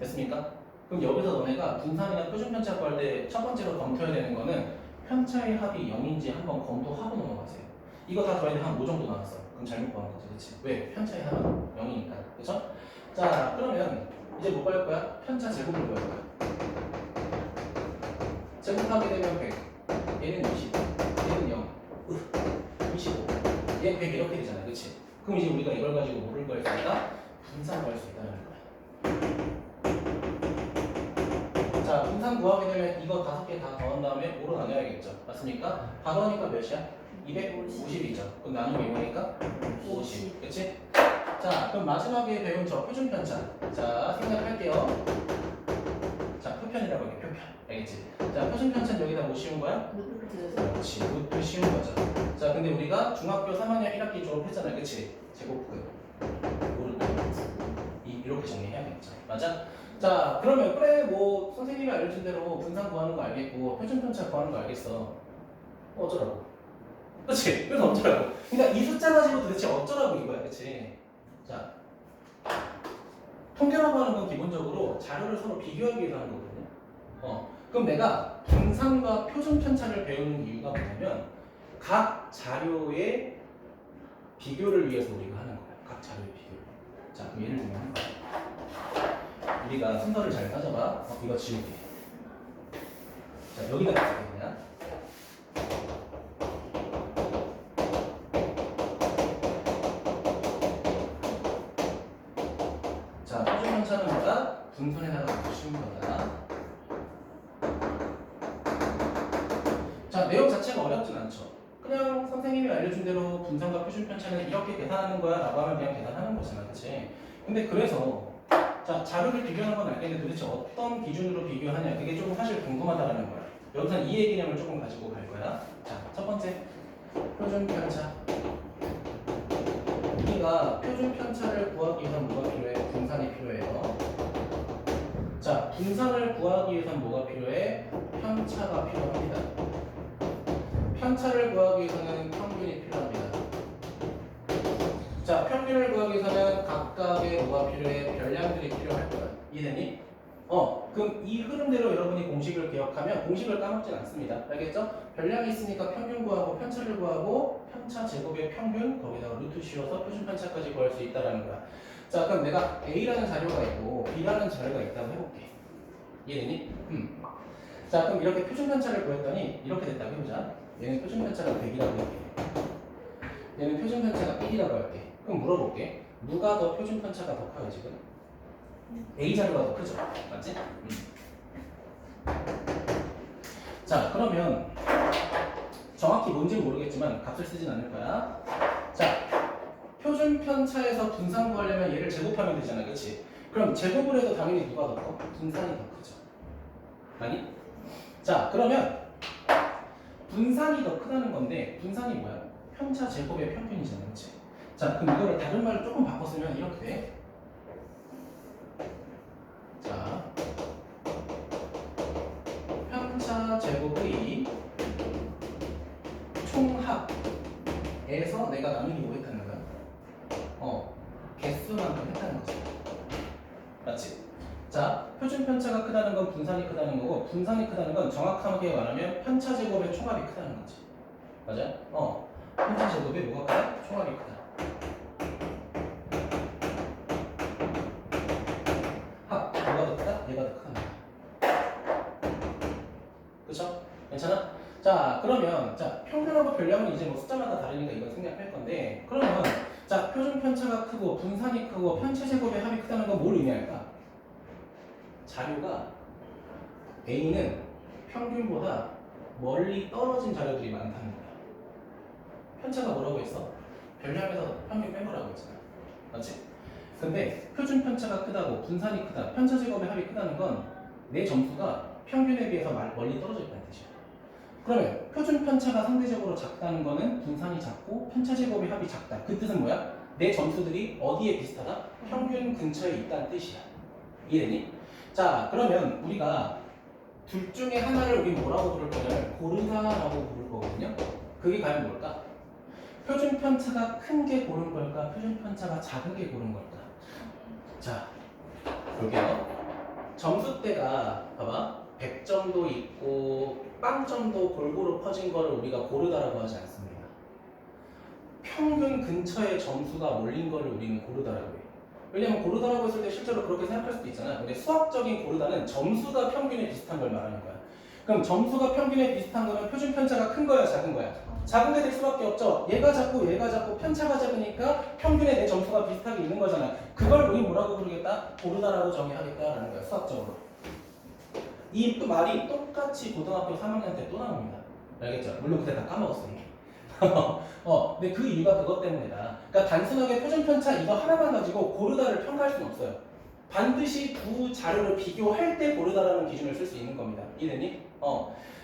Speaker 1: 됐습니까? 그럼 여기서 너네가 분산이나 표준편차 구할 때 첫 번째로 검토해야 되는 거는 편차의 합이 0인지 한번 검토하고 넘어가세요. 이거 다 더했는데 한 5 정도 나왔어. 그럼 잘못 구한 거지, 그렇지? 왜? 편차의 합은 0이니까, 그렇죠? 자, 그러면 이제 뭐 구할 거야? 편차 제곱을 구할 거야. 제곱하게 되면 100, 얘는 20, 얘는 0, 25, 얘 100 이렇게 되잖아, 그렇지? 그럼 이제 우리가 이걸 가지고 뭐를 구할 수 있다? 분산 구할 수 있다는 거야. 자, 분산 구하게 되면 이거 5개 다 더한 다음에 5로 나눠야겠죠. 맞습니까? 다 더하니까 몇이야? 250이죠. 그럼 나누기 5니까 50. 그치? 자, 그럼 마지막에 배운 저 표준 편차. 자, 생각할게요. 자, 표편이라고 해, 표편. 알겠지? 자, 표준 편차는 여기다 뭐 씌운 거야? 그렇지, 루트 씌운 거죠. 자, 근데 우리가 중학교 3학년 1학기 졸업했잖아요. 그치? 제곱근. 이렇게 정리해야겠죠. 맞아? 자, 그러면 그래 뭐 선생님이 알려준 대로 분산 구하는 거 알겠고 표준 편차 구하는 거 알겠어. 어쩌라고? 그렇지? 그래서 어쩌라고? 그러니까 이 숫자 가지고 도대체 어쩌라고 이거야, 그렇지? 자, 통계라고 하는 건 기본적으로 자료를 서로 비교하기 위해서 하는 거거든요. 그럼 내가 분산과 표준 편차를 배우는 이유가 뭐냐면 각 자료의 비교를 위해서 우리가 하는 거야. 각 자료의 비교를. 자, 그럼 예를 들면 우리가 순서를 잘 따져봐. 이거 지울게. 자, 여기다 붙일게 그냥. 자, 표준 편차는 뭐다? 분선에다가 붙이는 거다. 자, 내용 자체가 어렵진 않죠. 그냥 선생님이 알려준 대로 분산과 표준 편차는 이렇게 계산하는 거야 라고 하면 그냥 계산하는 거잖아, 그치? 근데 그래서 자, 자료를 비교하는 건 알겠는데 도대체 어떤 기준으로 비교하냐, 그게 조금 사실 궁금하다는 거야. 여기서는 이해 개념을 조금 가지고 갈 거야. 자, 첫 번째 표준 편차. 우리가 표준 편차를 구하기 위해서 뭐가 필요해? 분산이 필요해요. 자, 분산을 구하기 위해서 뭐가 필요해? 편차가 필요합니다. 편차를 구하기 위해서는 평균이 필요합니다. 자, 평균을 구하기 위해서는 각각의 뭐가 필요해? 별량들이 필요할 거야. 이해되니? 그럼 이 흐름대로 여러분이 공식을 기억하면 공식을 까먹진 않습니다. 알겠죠? 별량이 있으니까 평균 구하고 편차를 구하고 편차 제곱의 평균 거기다가 루트 씌워서 표준 편차까지 구할 수 있다라는 거야. 자, 그럼 내가 A라는 자료가 있고 B라는 자료가 있다고 해볼게. 이해되니? 자, 그럼 이렇게 표준 편차를 구했더니 이렇게 됐다고 해보자. 얘는 표준 편차가 100이라고 할게. 얘는 표준 편차가 1이라고 할게. 그럼 물어볼게. 누가 더 표준 편차가 더 커요 지금? A 자료가 더 크죠? 맞지? 자, 그러면 정확히 뭔지 모르겠지만 값을 쓰진 않을 거야. 자, 표준 편차에서 분산 구하려면 얘를 제곱하면 되잖아, 그치? 그럼 제곱을 해도 당연히 누가 더 커? 분산이 더 크죠. 아니? 자, 그러면 분산이 더 크다는 건데 분산이 뭐야? 편차 제곱의 평균이잖아, 그치? 자, 그럼 이거를 다른 말로 조금 바꿔 쓰면 이렇게 돼. 자, 편차 제곱의 총합에서 내가 나누기 뭐 했다는 거야? 개수만큼 했다는 거지. 맞지? 자, 표준 편차가 크다는 건 분산이 크다는 거고 분산이 크다는 건 정확하게 말하면 편차 제곱의 총합이 크다는 거지. 맞아? 편차 제곱의 뭐가 크다? 총합이 크다. 자, 그러면 자 평균하고 변량은 이제 뭐 숫자마다 다르니까 이건 생략할 건데 그러면 자 표준 편차가 크고 분산이 크고 편차 제곱의 합이 크다는 건 뭘 의미할까? 자료가 A는 평균보다 멀리 떨어진 자료들이 많다는 거야. 편차가 뭐라고 했어? 변량에서 평균 빼보라고 했잖아. 맞지? 근데 표준 편차가 크다고 분산이 크다, 편차 제곱의 합이 크다는 건 내 점수가 평균에 비해서 멀리 떨어져 있다는 뜻이야. 그러면 표준 편차가 상대적으로 작다는 거는 분산이 작고 편차 제곱의 합이 작다. 그 뜻은 뭐야? 내 점수들이 어디에 비슷하다? 평균 근처에 있다는 뜻이야. 이해되니? 자, 그러면 우리가 둘 중에 하나를 우리 뭐라고 부를 거냐면 고르다라고 부를 거거든요. 그게 과연 뭘까? 표준 편차가 큰 게 고른 걸까? 표준 편차가 작은 게 고른 걸까? 자, 볼게요. 점수대가 봐봐 100점도 있고 빵점도 골고루 퍼진 거를 우리가 고르다라고 하지 않습니다. 평균 근처에 점수가 몰린 거를 우리는 고르다라고 해요. 왜냐면 고르다라고 했을 때 실제로 그렇게 생각할 수도 있잖아. 근데 수학적인 고르다는 점수가 평균에 비슷한 걸 말하는 거야. 그럼 점수가 평균에 비슷한 거면 표준 편차가 큰 거야, 작은 거야? 작은 게 될 수밖에 없죠. 얘가 작고 편차가 작으니까 평균에 내 점수가 비슷하게 있는 거잖아. 그걸 우리 뭐라고 부르겠다? 고르다라고 정의하겠다라는 거야, 수학적으로. 이 또 말이 똑같이 고등학교 3학년 때 또 나옵니다. 알겠죠? 물론 그때 다 까먹었어 이게. 근데 그 이유가 그것 때문이다. 그러니까 단순하게 표준 편차 이거 하나만 가지고 고르다를 평가할 수는 없어요. 반드시 두 자료를 비교할 때 고르다라는 기준을 쓸 수 있는 겁니다. 이해됐니?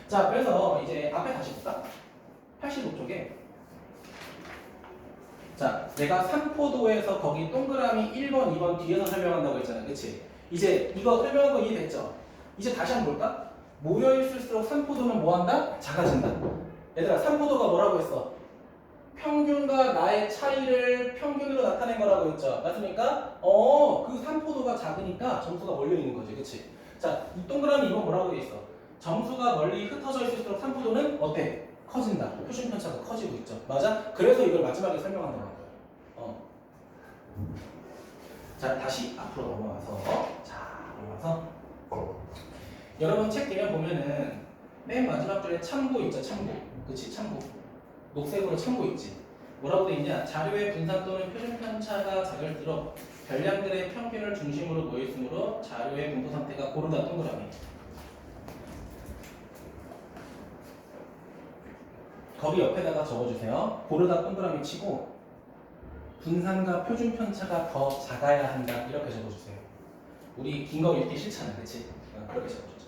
Speaker 1: 자, 그래서 이제 앞에 다시 볼까? 85쪽에 자, 내가 삼포도에서 거기 동그라미 1번, 2번 뒤에서 설명한다고 했잖아. 그치? 이제 이거 설명한 거 이해됐죠? 이제 다시 한번 볼까? 모여있을수록 삼포도는 뭐한다? 작아진다. 얘들아, 삼포도가 뭐라고 했어? 평균과 나의 차이를 평균으로 나타낸 거라고 했죠. 맞습니까? 그 삼포도가 작으니까 점수가 몰려있는 거지. 그치? 자, 이 동그라미 이건 뭐라고 돼 있어? 점수가 멀리 흩어져 있을수록 삼포도는 어때? 커진다. 표준 편차가 커지고 있죠. 맞아? 그래서 이걸 마지막에 설명한다고 한 거예요. 자, 다시 앞으로 넘어가서 여러분 책 뒤에 보면은 맨 마지막 줄에 참고 있죠. 참고. 그치? 참고. 녹색으로 참고 있지. 뭐라고 돼 있냐? 자료의 분산 또는 표준 편차가 작을수록 별량들의 평균을 중심으로 모였으므로 자료의 분포 상태가 고르다 동그라미. 거기 옆에다가 적어주세요. 고르다 동그라미 치고 분산과 표준 편차가 더 작아야 한다. 이렇게 적어주세요. 우리 긴 거 읽기 싫잖아, 그치? 그렇게 적어주자.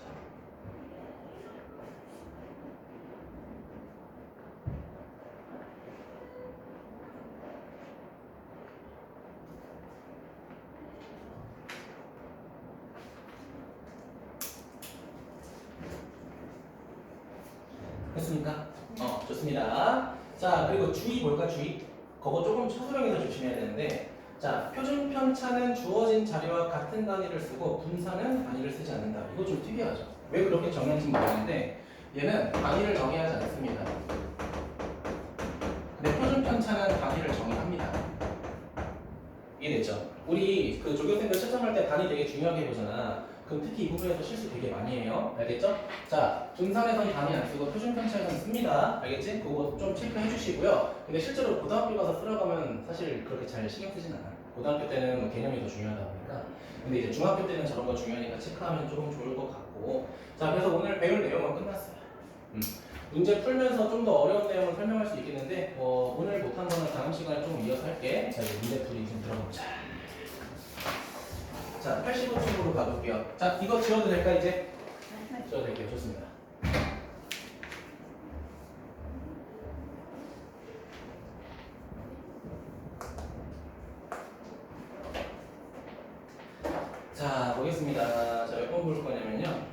Speaker 1: 됐습니까? 좋습니다. 자, 그리고 주의 볼까, 주의? 그거 조금 초소령해서 조심해야 되는데, 자, 표준 편차는 주어진 자료와 같은 단위를 쓰고 분산은 단위를 쓰지 않는다. 이거 좀 특이하죠? 왜 그렇게 정했는지 모르겠는데, 얘는 단위를 정의하지 않습니다. 근데 표준 편차는 단위를 정의합니다. 이해됐죠? 우리 그 조교생들 채점할 때 단위 되게 중요하게 보잖아. 그럼 특히 이 부분에서 실수 되게 많이 해요. 알겠죠? 자, 분산에선 단위 안 쓰고 표준 편차에선 씁니다. 알겠지? 그거 좀 체크해 주시고요. 근데 실제로 고등학교 가서 쓰라고 하면 사실 그렇게 잘 신경 쓰진 않아요. 고등학교 때는 뭐 개념이 더 중요하다 보니까. 근데 이제 중학교 때는 저런 거 중요하니까 체크하면 조금 좋을 것 같고. 자, 그래서 오늘 배울 내용은 끝났어요. 문제 풀면서 좀 더 어려운 내용을 설명할 수 있겠는데 오늘 못한 거는 다음 시간에 좀 이어서 할게. 자, 이제 문제 풀이 좀 들어보자. 자, 85쪽으로 가볼게요. 자, 이거 지워도 될까 이제? 지워도 될게요. 좋습니다. 자, 보겠습니다. 자, 몇 번 볼 거냐면요.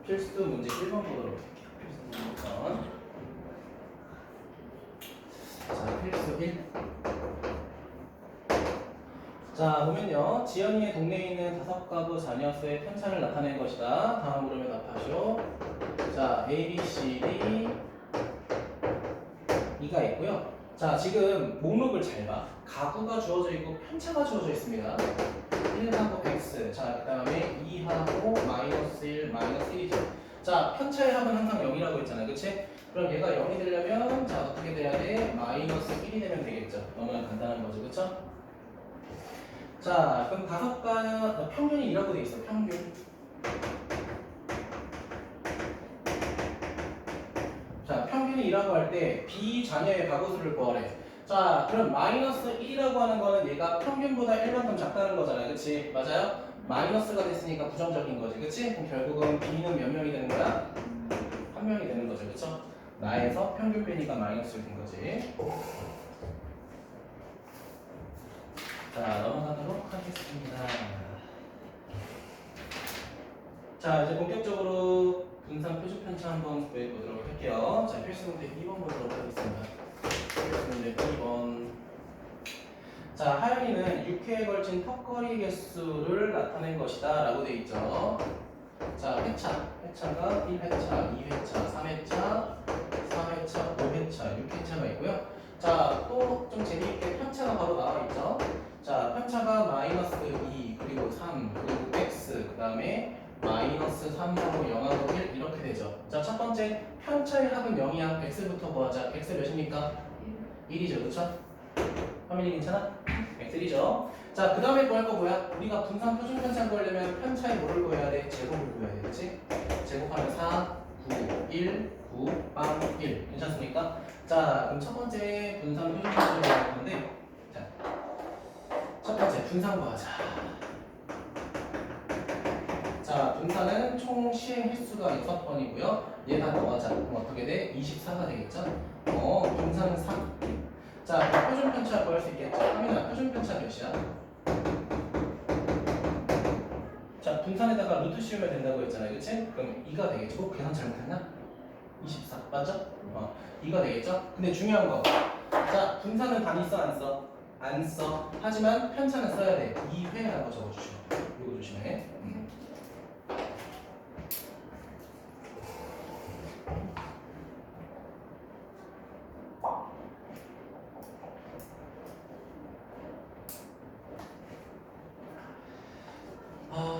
Speaker 1: 필수 문제 1번 보도록 할게요. 필수 1번. 자, 필수 1. 자, 보면요. 지연이의 동네에 있는 5가구 자녀 수의 편차를 나타낸 것이다. 다음 물음에 답하시오. 자, A, B, C, D, E가 있고요. 자, 지금 목록을 잘 봐. 가구가 주어져 있고 편차가 주어져 있습니다. 1하고 X. 자, 그 다음에 2하고 마이너스 1, 마이너스 1이죠. 자, 편차의 합은 항상 0이라고 했잖아요. 그치? 그럼 얘가 0이 되려면 자 어떻게 돼야 돼? 마이너스 1이 되면 되겠죠. 너무나 간단한 거죠, 그쵸? 자, 그럼 평균이 2라고 돼 있어. 평균. 자, 평균이 2라고 할 때 비자녀의 가구수를 구하래. 자, 그럼 마이너스 1이라고 하는 거는 얘가 평균보다 1만큼 작다는 거잖아요. 그치? 맞아요? 마이너스가 됐으니까 부정적인 거지. 그치? 그럼 결국은 B는 몇 명이 되는 거야? 한 명이 되는 거죠. 그쵸? 나에서 평균 빼니까 마이너스가 된 거지. 자, 넘어가도록 하겠습니다. 자, 이제 본격적으로 분산 표준 편차 한번 구해보도록 할게요. 자, 필수 문제 2번 보도록 하겠습니다. 필수 문제 2번. 자, 하연이는 6회에 걸친 턱걸이 개수를 나타낸 것이다 라고 돼 있죠. 자, 회차가 1회차, 2회차, 3회차, 4회차, 5회차, 6회차가 있고요. 자, 또 좀 재미있게 편차가 바로 나와 있죠. 자, 편차가 마이너스 2, 그리고 3, 그리고 x, 그 다음에 마이너스 3하고 0하고 1 이렇게 되죠. 자, 첫 번째 편차의 합은 0이야. x부터 구하자. x 몇입니까? 1이죠, 그쵸? 화면이 괜찮아? x1이죠. 자, 그 다음에 구할 거 뭐야? 우리가 분산 표준 편차 구하려면 편차의 뭐를 구해야 돼? 제곱을 구해야 돼, 그치? 제곱하면 4, 9, 1, 9, 빵, 1. 괜찮습니까? 자, 그럼 첫 번째 분산 표준 편차를 구할 건데, 자, 첫 번째 분산 구하자. 자, 분산은 총 시행 횟수가 6번이고요. 얘 다 넣어가자. 그럼 어떻게 돼? 24가 되겠죠? 분산은 3. 자, 표준 편차 구할 수 있겠죠? 하민아, 표준 편차 몇이야? 자, 분산에다가 루트 씌우면 된다고 했잖아요. 그치? 그럼 2가 되겠죠? 계산 잘못했나? 24. 맞죠? 2가 되겠죠? 근데 중요한 거. 자, 분산은 단위 써, 안 써? 안 써. 하지만 편차는 써야 돼. 2회라고 적어주시고. 이거 조심해.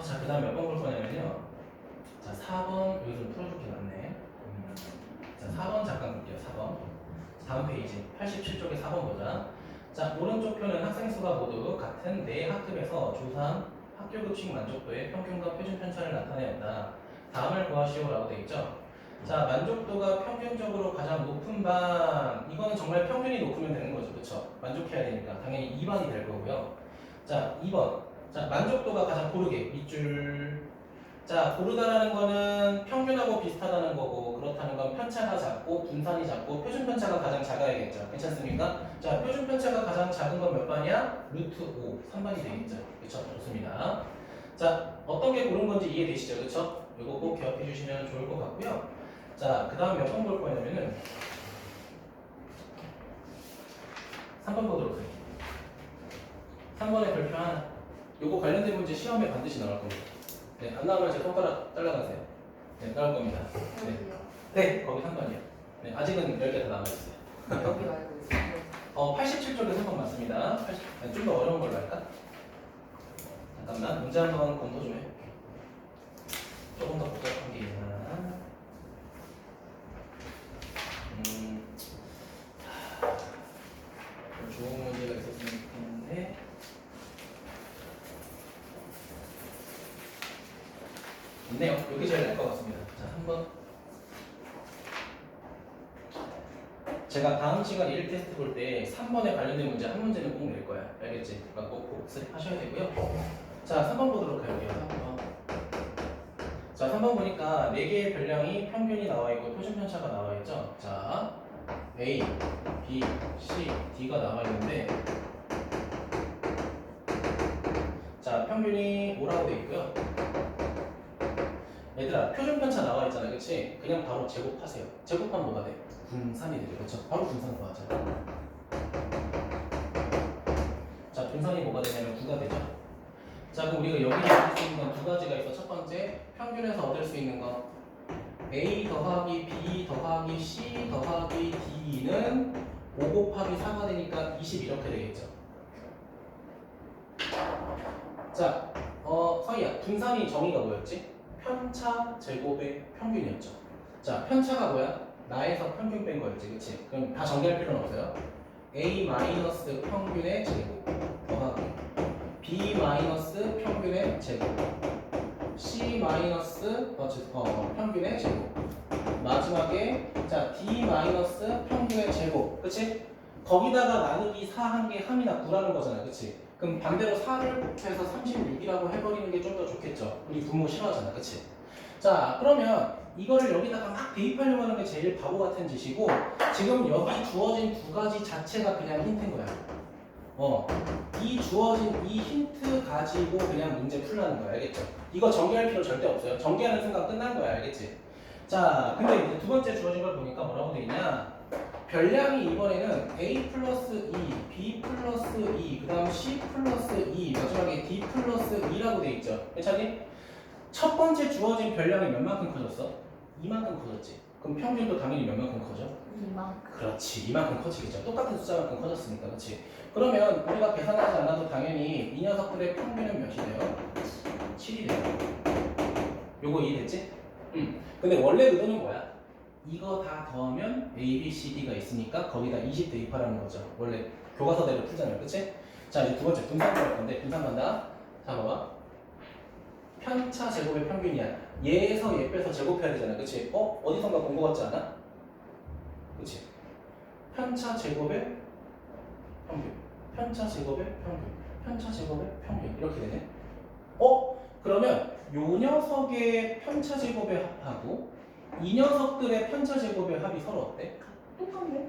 Speaker 1: 자, 그 다음 몇 번 볼 거냐면요. 자, 4번, 여기 좀 풀어줄 게 많네. 자, 4번 잠깐 볼게요. 4번. 다음 페이지. 87쪽에 4번 보자. 자, 오른쪽 표는 학생 수가 모두 같은 네 학급에서 조3 학교 급식 만족도의 평균과 표준 편차를 나타내었다. 다음을 구하시오라고 되어 있죠. 자, 만족도가 평균적으로 가장 높은 반. 이거는 정말 평균이 높으면 되는 거죠. 그쵸? 만족해야 되니까. 당연히 2반이 될 거고요. 자, 2번. 자, 만족도가 가장 고르게 밑줄. 자, 고르다라는 거는 평균하고 비슷하다는 거고, 그렇다는 건 편차가 작고 분산이 작고 표준 편차가 가장 작아야겠죠. 괜찮습니까? 자, 표준 편차가 가장 작은 건 몇 반이야? 루트 5, 3반이 되겠죠. 그쵸? 좋습니다. 자, 어떤 게 고른 건지 이해되시죠? 그쵸? 이거 꼭 기억해 주시면 좋을 것 같고요. 자, 그 다음 몇 번 볼 거냐면은 3번 보도록 할게요. 3번의 별표 하나. 요거 관련된 문제 시험에 반드시 나올 겁니다. 네, 안 나오면 제 손가락 잘라가세요. 네, 나올 겁니다. 네, 네, 거기 3번이요. 네, 아직은 10개 다 남아있어요.
Speaker 2: 여기 말고 있어요.
Speaker 1: 87쪽에 3번 맞습니다. 좀 더 어려운 걸로 할까? 잠깐만, 문제 한번 검토 좀 해. 조금 더 복잡한 게 있나? 좀 좋은 문제가 있었으면 좋겠는데. 있네요. 여기 제일 날 것 같습니다. 자, 3번. 제가 다음 시간 1 테스트 볼 때 3번에 관련된 문제 한 문제는 꼭 낼 거야. 알겠지? 그러니까 꼭 복습하셔야 되고요. 자, 3번 보도록 할게요. 3번. 자, 3번 보니까 4개의 별량이 평균이 나와 있고 표준 편차가 나와 있죠. 자, A, B, C, D가 나와 있는데, 자, 평균이 5라고 돼 있고요. 얘들아, 표준 편차 나와 있잖아, 그치? 그냥 바로 제곱하세요. 제곱하면 뭐가 돼? 분산이 되죠, 그렇죠? 바로 분산 구하자. 자, 분산이 뭐가 되냐면 9가 되죠. 자, 그럼 우리가 여기에 얻을 수 있는 건 두 가지가 있어. 첫 번째, 평균에서 얻을 수 있는 건 A 더하기 B 더하기 C 더하기 D는 5 곱하기 4가 되니까 20 이렇게 되겠죠. 자, 서희야, 분산이 정의가 뭐였지? 편차 제곱의 평균이었죠. 자, 편차가 뭐야? 나에서 평균 뺀 거였지, 그치? 그럼 다 전개할 필요는 없어요. A 마이너스 평균의 제곱 더하기 B 마이너스 평균의 제곱 C 마이너스 평균의 제곱 마지막에 자 D 마이너스 평균의 제곱 그치? 거기다가 나누기 4 한 게 함이나 9라는 거잖아 그치? 그럼 반대로 4를 곱해서 36이라고 해버리는 게 좀 더 좋겠죠. 우리 부모 싫어하잖아 그치? 자 그러면 이거를 여기다가 막 대입하려고 하는 게 제일 바보 같은 짓이고 지금 여기 주어진 두 가지 자체가 그냥 힌트인 거야. 이 주어진 이 힌트 가지고 그냥 문제 풀라는 거야 알겠죠? 이거 전개할 필요 절대 없어요. 전개하는 순간 끝난 거야 알겠지? 자 근데 이제 두 번째 주어진 걸 보니까 뭐라고 돼 있냐 별량이 이번에는 A 플러스 2, B 플러스 2, 그 다음 C 플러스 2, 마지막에 D 플러스 2라고 돼 있죠. 괜찮니? 첫 번째 주어진 별량이 몇 만큼 커졌어? 이만큼 커졌지. 그럼 평균도 당연히 몇 만큼 커져?
Speaker 2: 이만큼.
Speaker 1: 그렇지. 이만큼 커지겠죠. 똑같은 숫자만큼 커졌으니까. 그렇지. 그러면 우리가 계산하지 않아도 당연히 이 녀석들의 평균은 몇이 돼요? 7이 돼요. 요거 이해됐지? 근데 원래 의도는 뭐야? 이거 다 더하면 A, B, C, D가 있으니까 거기다 20 대입하라는 거죠. 원래 교과서대로 풀잖아요. 그치? 자 이제 두 번째 분산 할 건데 분산 간다. 자 봐봐. 편차 제곱의 평균이야. 얘에서 얘 빼서 제곱해야 되잖아. 그치? 어디선가 본 거 같지 않아? 그치? 편차 제곱의 평균. 편차 제곱의 평균. 편차 제곱의 평균. 이렇게 되네. 그러면 요 녀석의 편차 제곱의 합하고 이 녀석들의 편차 제곱의 합이 서로 어때? 똑같네.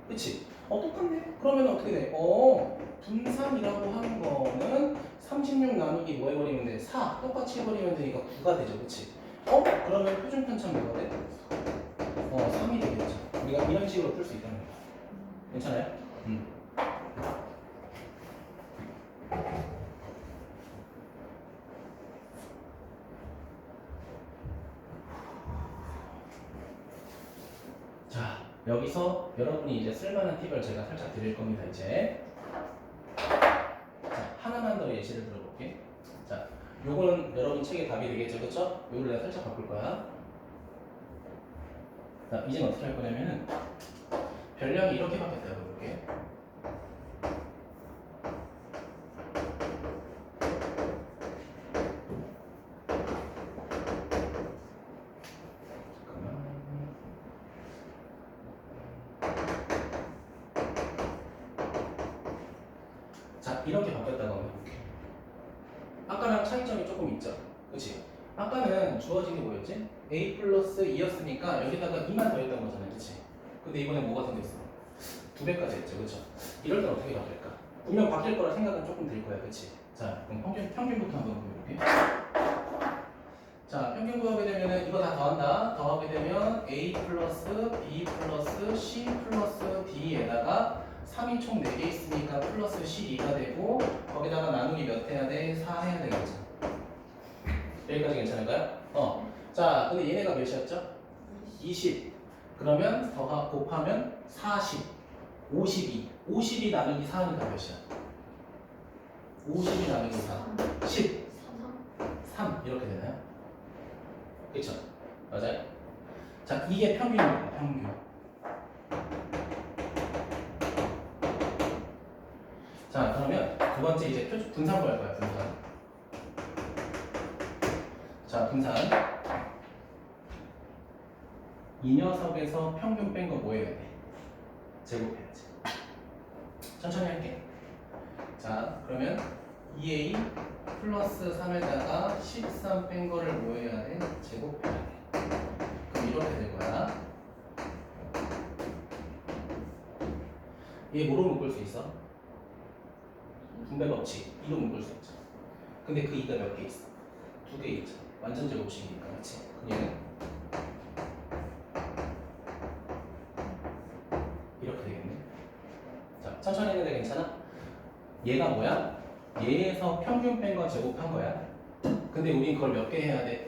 Speaker 1: 그치? 똑같네. 그러면 어떻게 돼? 분산이라고 하는 거는 36 나누기 뭐 해버리면 돼? 4 똑같이 해버리면 되니까 9가 되죠. 그치? 그러면 표준 편차는 뭐가 돼? 3이 되겠죠. 우리가 이런 식으로 풀 수 있다는 거야. 괜찮아요? 자, 여기서 여러분이 이제 쓸만한 팁을 제가 살짝 드릴 겁니다. 이제 자, 하나만 더 예시를 들어볼게. 자, 요거는 여러분 책에 답이 되겠죠, 그렇죠? 요걸 내가 살짝 바꿀 거야. 자, 이제는 어떻게 할 거냐면은 별량이 이렇게 바뀌었다고 볼게. 자, 이렇게 바뀌었다고 하면 아까랑 차이점이 조금 있죠? 그치? 아까는 주어진 게 뭐였지? A 플러스 2였으니까 여기다가 2만 더했던 거잖아요. 그치? 근데 이번엔 뭐가 생겼어? 2배까지 했죠. 그쵸? 이럴 땐 어떻게 바뀔까? 분명 바뀔 거라 생각은 조금 들 거야. 그치? 자, 그럼 평균부터 한번 보여볼게. 자, 평균 구하게 되면은 이거 다 더한다. 더하게 되면 A 플러스 B 플러스 C 플러스 D에다가 3이 총 4개 있으니까 플러스 12가 되고 거기다가 나누기 몇 해야 돼? 4 해야 되겠죠. 여기까지 괜찮을까요? 자, 근데 얘네가 몇이었죠? 20. 그러면 곱하면 40. 52. 52 나누기 4 하니까 몇이야? 52 나누기 4. 10. 3. 이렇게 되나요? 그쵸? 맞아요? 자, 이게 평균입니다. 평균. 자, 그러면 두 번째 이제 분산 구할 거야. 분산. 자, 분산. 이 녀석에서 평균 뺀 거 뭐 해야 돼? 제곱해야지. 천천히 할게. 자, 그러면 2a 플러스 3에다가 13 뺀 거를 뭐 해야 돼? 제곱해야 돼. 그럼 이렇게 될 거야. 얘 뭐로 묶을 수 있어? 분배 법칙. 2로 묶을 수 있죠. 근데 그 2가 몇 개 있어? 2개 있죠. 완전 제곱식이니까, 그렇지? 얘는 이렇게 되겠네. 자, 천천히 했는데 괜찮아? 얘가 뭐야? 얘에서 평균 뺀 거 제곱한 거야. 근데 우린 그걸 몇 개 해야 돼?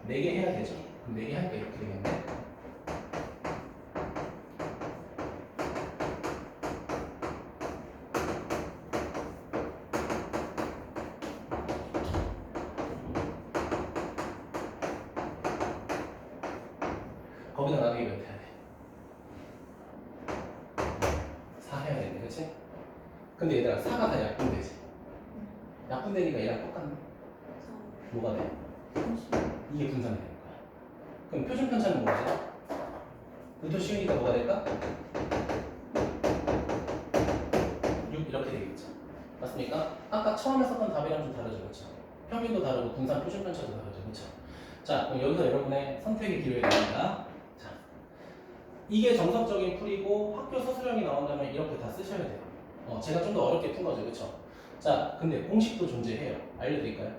Speaker 1: 4개 해야 되죠. 그럼 4개 하니까 이렇게 되겠네. 거기다 나누기 몇 해야 돼? 근데 얘들아 4가 다 약분되지. 약분되니까 얘랑 똑같네. 뭐가 돼? 이게 분산이 되는 거야. 그럼 표준 편차는 뭐지? 루트 씌우니까 뭐가 될까? 6 이렇게 되겠죠. 맞습니까? 아까 처음에 썼던 답이랑 좀 다르죠, 그렇죠? 평균도 다르고 분산 표준 편차도 다르죠, 그렇죠? 자, 그럼 여기서 여러분의 선택의 기로에 나옵니다. 자, 이게 정석적인 풀이고 학교 서술형이 나온다면 이렇게 다 쓰셔야 돼요. 제가 좀 더 어렵게 푼 거죠, 그렇죠? 자, 근데 공식도 존재해요. 알려드릴까요?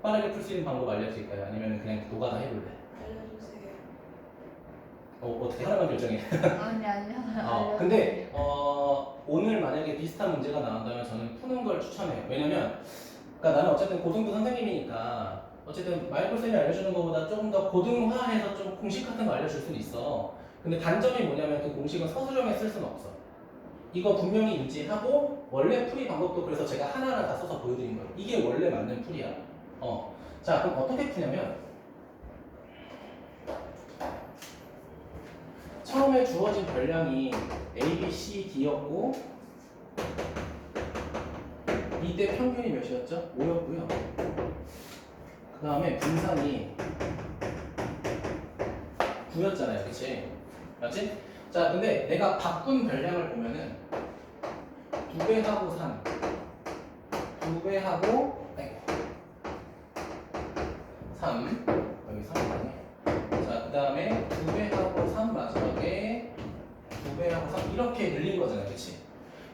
Speaker 1: 빠르게 풀 수 있는 방법 알려드릴까요? 아니면 그냥 노가다 해볼래?
Speaker 2: 알려주세요.
Speaker 1: 어떻게 하나만 결정해?
Speaker 2: 아니요.
Speaker 1: 근데 오늘 만약에 비슷한 문제가 나온다면 저는 푸는 걸 추천해요. 왜냐면 그러니까 나는 어쨌든 고등부 선생님이니까 어쨌든 마이클 쌤이 알려주는 것보다 조금 더 고등화해서 좀 공식 같은 거 알려줄 수는 있어. 근데 단점이 뭐냐면 그 공식은 서술형에 쓸 수는 없어. 이거 분명히 인지하고 원래 풀이 방법도 그래서 제가 하나하나 다 써서 보여드린 거예요. 이게 원래 맞는 풀이야. 자, 그럼 어떻게 푸냐면 처음에 주어진 별량이 A, B, C, D였고 이때 평균이 몇이었죠? 5였고요. 그 다음에 분산이 9였잖아요. 그치? 맞지? 자, 근데 내가 바꾼 별량을 보면은 2배하고 3 2배하고 3 여기 3이네. 자, 그 다음에 2배하고 3 마지막에 2배하고 3 이렇게 늘린 거잖아요. 그치?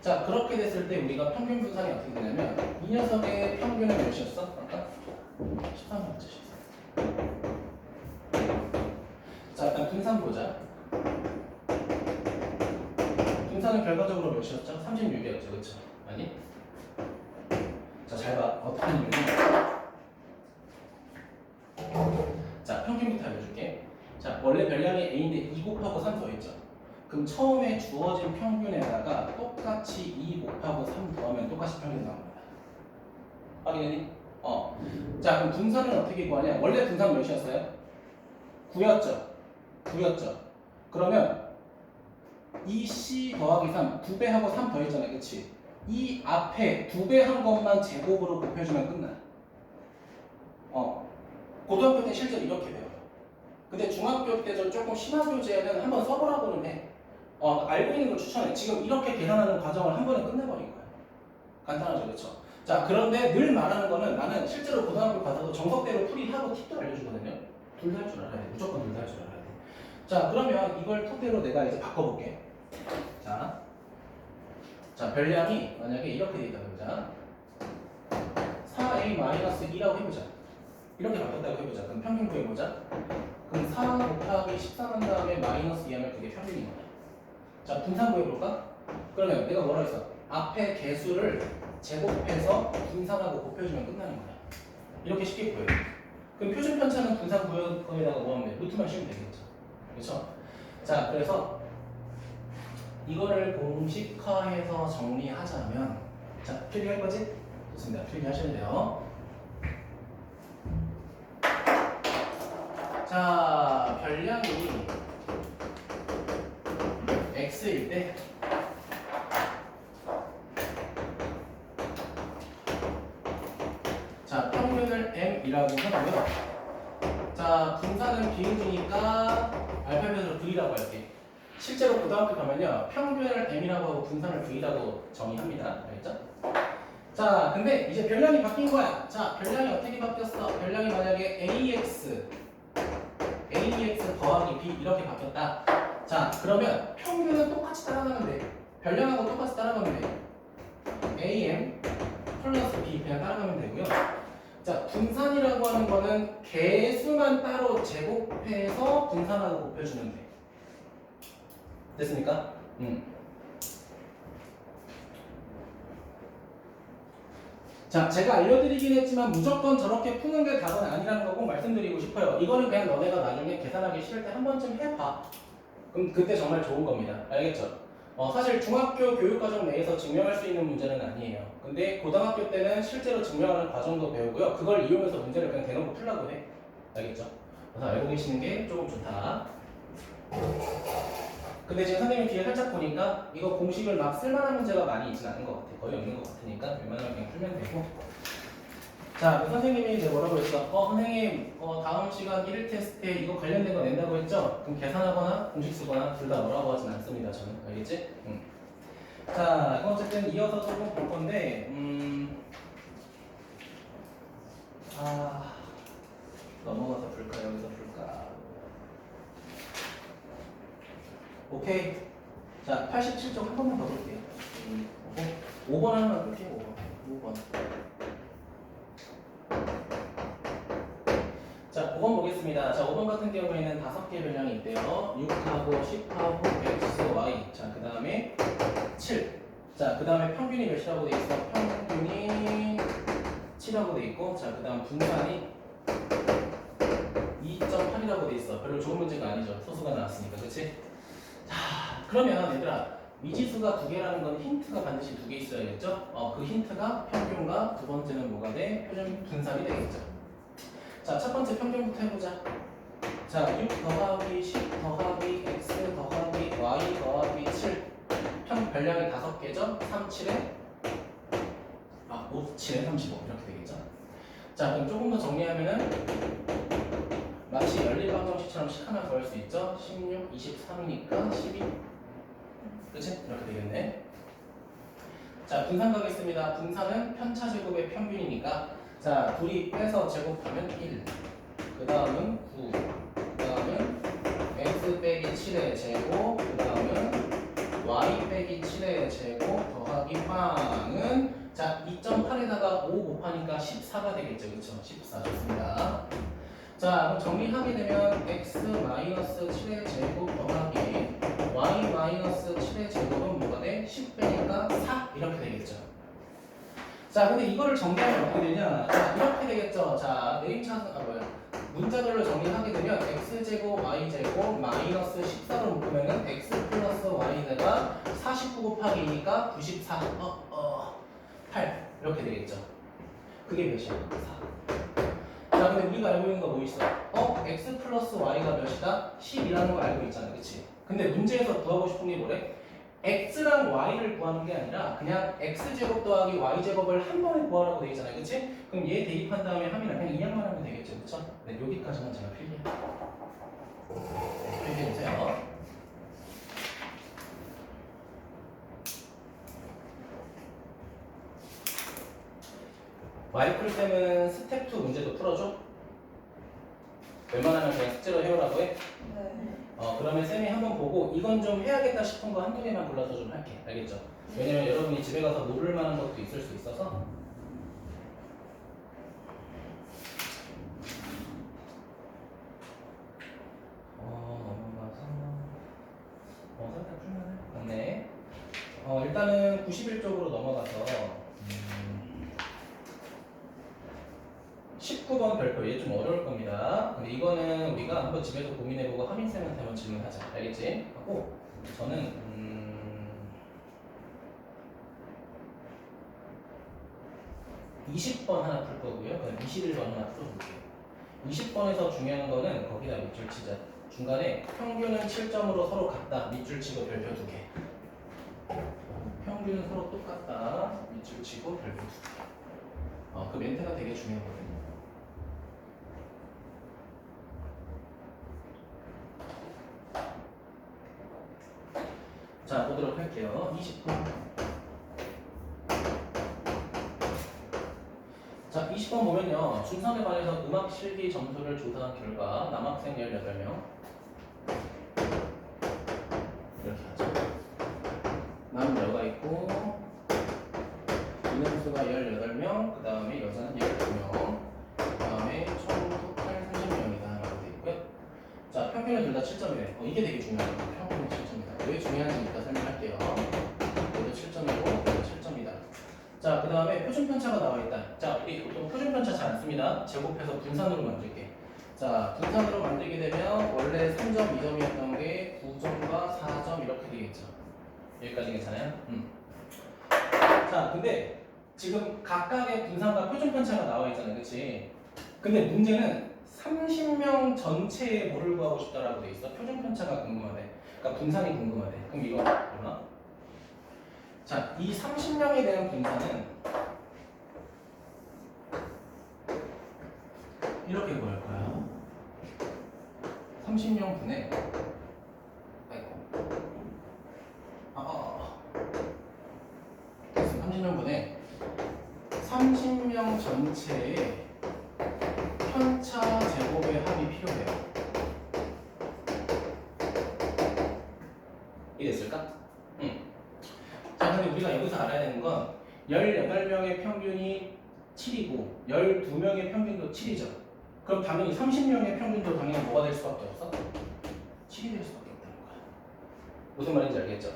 Speaker 1: 자, 그렇게 됐을 때 우리가 평균 분산이 어떻게 되냐면 이 녀석의 평균은 몇이었어? 아까? 13이 맞죠? 13. 자, 일단 분산 보자. 분산은 결과적으로 몇이었죠? 36이었죠. 그쵸? 아니? 자, 잘 봐. 어떻게 하냐면 자, 평균부터 알려줄게. 자, 원래 별량이 A인데 2 곱하고 3 더했죠. 그럼 처음에 주어진 평균에다가 똑같이 2 곱하고 3 더하면 똑같이 평균 나옵니다. 확인했니? 자, 그럼 분산은 어떻게 구하냐? 원래 분산 몇이었어요? 9였죠. 9였죠. 그러면 2C 더하기 3, 2배하고 3 더했잖아요. 그치? 이 앞에 2배 한 것만 제곱으로 곱해주면 끝나. 고등학교 때 실제로 이렇게 배워요. 근데 중학교 때 저 조금 심화 교재는 한번 써보라고는 해. 알고 있는 걸 추천해. 지금 이렇게 계산하는 과정을 한 번에 끝내버린 거야. 간단하죠, 그렇죠? 자, 그런데 늘 말하는 거는 나는 실제로 고등학교 가서도 정석대로 풀이하고 팁도 알려주거든요. 둘 다 할 줄 알아야 돼. 무조건 둘 다 할 줄 알아야 돼. 자, 그러면 이걸 토대로 내가 이제 바꿔볼게. 자, 별량이 만약에 이렇게 돼 있다고 해보자. 4A-2라고 해보자. 이렇게 바뀌었다고 해보자. 그럼 평균 구해보자. 그럼 4 곱하기 13 한 다음에 마이너스 2 하면 그게 평균인 거야. 자, 분산 구해볼까? 그러면 내가 뭐라 했어? 앞에 개수를 제곱해서 분산하고 곱해주면 끝나는 거야. 이렇게 쉽게 구해. 그럼 표준 편차는 분산 구에다가 뭐 하면 돼? 루트만 씌우면 되겠죠. 그렇죠? 자, 그래서 이거를 공식화해서 정리하자면, 자, 필기할 거지? 좋습니다. 필기하셔야 돼요. 자, 별량이 x일 때 자, 평균을 m이라고 하고요. 자, 분산은 비응주니까 알파벳으로 v라고 할게. 실제로 고등학교 가면요, 평균을 m이라고 하고 분산을 v라고 정의합니다. 알겠죠? 자, 근데 이제 별량이 바뀐 거야. 자, 별량이 어떻게 바뀌었어? 별량이 만약에 ax 더하기 b 이렇게 바뀌었다. 자, 그러면 평균은 똑같이 따라가면 돼. 별량하고 똑같이 따라가면 돼. am 플러스 b 그냥 따라가면 되고요. 자, 분산이라고 하는 거는 개수만 따로 제곱해서 분산하고 곱해주면 돼. 됐습니까? 자, 제가 알려드리긴 했지만 무조건 저렇게 푸는 게 답은 아니라는 거 꼭 말씀드리고 싶어요. 이거는 그냥 너네가 나중에 계산하기 싫을 때 한 번쯤 해봐. 그럼 그때 정말 좋은 겁니다. 알겠죠? 사실 중학교 교육과정 내에서 증명할 수 있는 문제는 아니에요. 근데 고등학교 때는 실제로 증명하는 과정도 배우고요. 그걸 이용해서 문제를 그냥 대놓고 풀라고 해. 알겠죠? 그래서 알고 계시는 게 조금 좋다. 근데 지금 선생님 뒤에 살짝 보니까 이거 공식을 막 쓸만한 문제가 많이 있진 않은 것 같아. 거의 없는 것 같으니까 웬만하면 그냥 풀면 되고. 자, 그 선생님이 이제 뭐라고 했어? 선생님, 다음 시간 1일 테스트에 이거 관련된 거 낸다고 했죠? 그럼 계산하거나 공식 쓰거나 둘 다 뭐라고 하진 않습니다. 저는. 알겠지? 자, 이거 어쨌든 이어서 조금 볼 건데, 넘어가서 볼까? 여기서 볼까? 오케이. 자, 87쪽 한 번만 더 볼게요. 5번 하나만 볼게요. 5번. 자, 5번 보겠습니다. 자, 5번 같은 경우에는 5개의 변량이 있대요. 6하고 10하고 x, y. 자, 그 다음에 7. 자, 그 다음에 평균이 몇이라고 돼 있어? 평균이 7이라고 돼 있고, 자, 그 다음 분산이 2.8이라고 돼 있어. 별로 좋은 문제가 아니죠. 소수가 나왔으니까, 그치? 자, 그러면 얘들아, 미지수가 2개라는 건 힌트가 반드시 2개 있어야겠죠? 그 힌트가 평균과 두 번째는 뭐가 돼? 표준 분산이 되겠죠. 자, 첫 번째 평균부터 해보자. 자, 6 더하기 10 더하기 x 더하기 y 더하기 7. 변량이 5개죠? 3, 7에 5, 7에 35 이렇게 되겠죠? 자, 그럼 조금 더 정리하면은 마치 연립방정식처럼 식 하나 더할 수 있죠? 16, 23이니까 12. 그치? 이렇게 되겠네. 자, 분산 가겠습니다. 분산은 편차 제곱의 평균이니까 자, 둘이 빼서 제곱하면 1. 그 다음은 9. 그 다음은 x 빼기 7의 제곱. 그 다음은 y 빼기 7의 제곱 더하기 빵은 자, 2.8에다가 5 곱하니까 14가 되겠죠. 그쵸? 14 좋습니다. 자, 그럼 정리하게 되면 x 마이너스 7의 제곱 더하기 y 마이너스 7의 제곱은 뭐가 돼? 10 빼니까 4 이렇게 되겠죠. 자, 근데 이거를 정리하면 어떻게 되냐? 자, 이렇게 되겠죠. 자, 문자별로 정리하게 되면 x제곱 y제곱 마이너스 14로 묶으면은 x 플러스 y가 49 곱하기 2니까 94 8 이렇게 되겠죠. 그게 몇이야? 4. 자, 근데 우리가 알고 있는 거 뭐 있어? x 플러스 y가 몇이다? 10이라는 걸 알고 있잖아, 그치? 근데 문제에서 구하고 싶은 게 뭐래? x랑 y를 구하는 게 아니라 그냥 x제곱 더하기 y제곱을 한 번에 구하라고 돼 있잖아요, 그치? 그럼 얘 대입한 다음에 함이랑 그냥 인양만 하면 되겠죠, 그쵸? 네, 여기까지만 제가 필기해주세요. 마이클쌤은 스텝 2 문제도 풀어줘? 웬만하면 그냥 숙제로 해오라고 해?
Speaker 2: 네.
Speaker 1: 그러면 쌤이 한번 보고 이건 좀 해야겠다 싶은 거 한두 개만 골라서 좀 할게. 알겠죠? 왜냐면 여러분이 집에 가서 모를 만한 것도 있을 수 있어서. 넘어가서 살짝 풀만해. 네. 일단은 91쪽으로 넘어가서 19번 별표 얘 좀 어려울 겁니다. 근데 이거는 우리가 한번 집에서 고민해보고 하민쌤한테 한번 질문하자. 알겠지? 하고 저는 20번 하나 풀 거고요. 그다음 21번 하나 풀어볼게요. 20번에서 중요한 거는 거기다 밑줄 치자. 중간에 평균은 7점으로 서로 같다. 밑줄 치고 별표 2개. 평균은 서로 똑같다. 밑줄 치고 별표 2개. 그 멘트가 되게 중요하거든요. 자, 보도록 할게요. 20번. 자, 20번 보면요. 중3에 관해서 음악 실기 점수를 조사한 결과 남학생 18명 이렇게 하죠. 남여가 있고 인원수가 18명, 그 다음에 여자는 12명, 그 다음에 총 토탈 30명이다 라고 되어 있고요. 자, 평균은 둘 다 7점이래. 이게 되게 중요합니다. 평균은 7점이다. 왜 중요한지 이따 설명할게요. 얘도 7점이고 얘도 7점이다. 자, 그 다음에 표준 편차가 나와 있다. 자, 우리 보통 표준 편차 잘 안 씁니다. 제곱해서 분산으로 만들게. 자, 분산으로 만들게 되면 원래 3점, 2점이었던 게 9점과 4점 이렇게 되겠죠. 여기까지 괜찮아요? 자, 근데 지금 각각의 분산과 표준 편차가 나와 있잖아요, 그렇지? 근데 문제는 30명 전체의 뭐를 구하고 싶다라고 돼 있어. 표준 편차가 궁금하대. 그러니까 분산이 궁금하대. 그럼 이거 얼마? 자, 이 30명에 대한 분산은 이렇게 구할 거야. 30명 분의 아이고 30명 분의 30명 전체의 편차 제곱의 합이 필요해요. 이해됐을까? 응. 자, 근데 우리가 여기서 알아야 되는 건 18명의 평균이 7이고 12명의 평균도 7이죠. 그럼 당연히 30명의 평균도 당연히 뭐가 될 수밖에 없어? 7이 될 수밖에 없다는 거야. 무슨 말인지 알겠죠?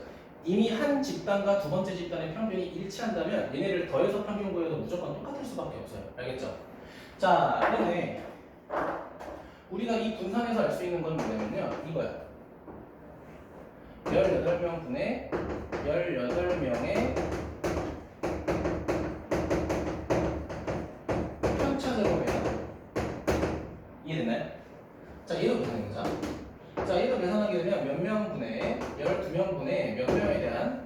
Speaker 1: 이미 한 집단과 두 번째 집단의 평균이 일치한다면 얘네를 더해서 평균 구해도 무조건 똑같을 수밖에 없어요. 알겠죠? 자, 그런데 우리가 이 분산에서 알 수 있는 건 뭐냐면요. 이거야. 18명 분의 18명의 편차 제곱이에요. 이해됐나요? 자, 얘도 계산해보자. 자, 얘도 계산하게 되면 몇 명 분의 12명 분의 몇 명에 대한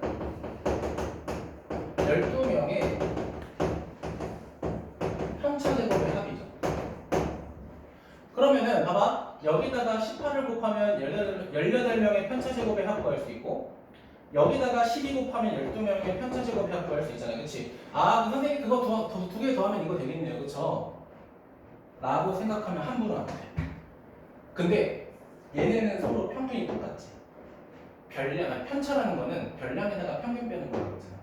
Speaker 1: 12명의 편차 제곱의 합이죠. 그러면은 봐봐. 여기다가 18을 곱하면 18명의 편차 제곱의 합을 구할 수 있고 여기다가 12 곱하면 12명의 편차 제곱의 합을 구할 수 있잖아요. 그치? 아, 그 선생님 그거 두 개 더하면 이거 되겠네요. 그쵸? 라고 생각하면 함부로 안 돼. 근데 얘네는 서로 평균이 똑같지. 편차라는 거는 별량에다가 평균 빼는 거라고 했잖아.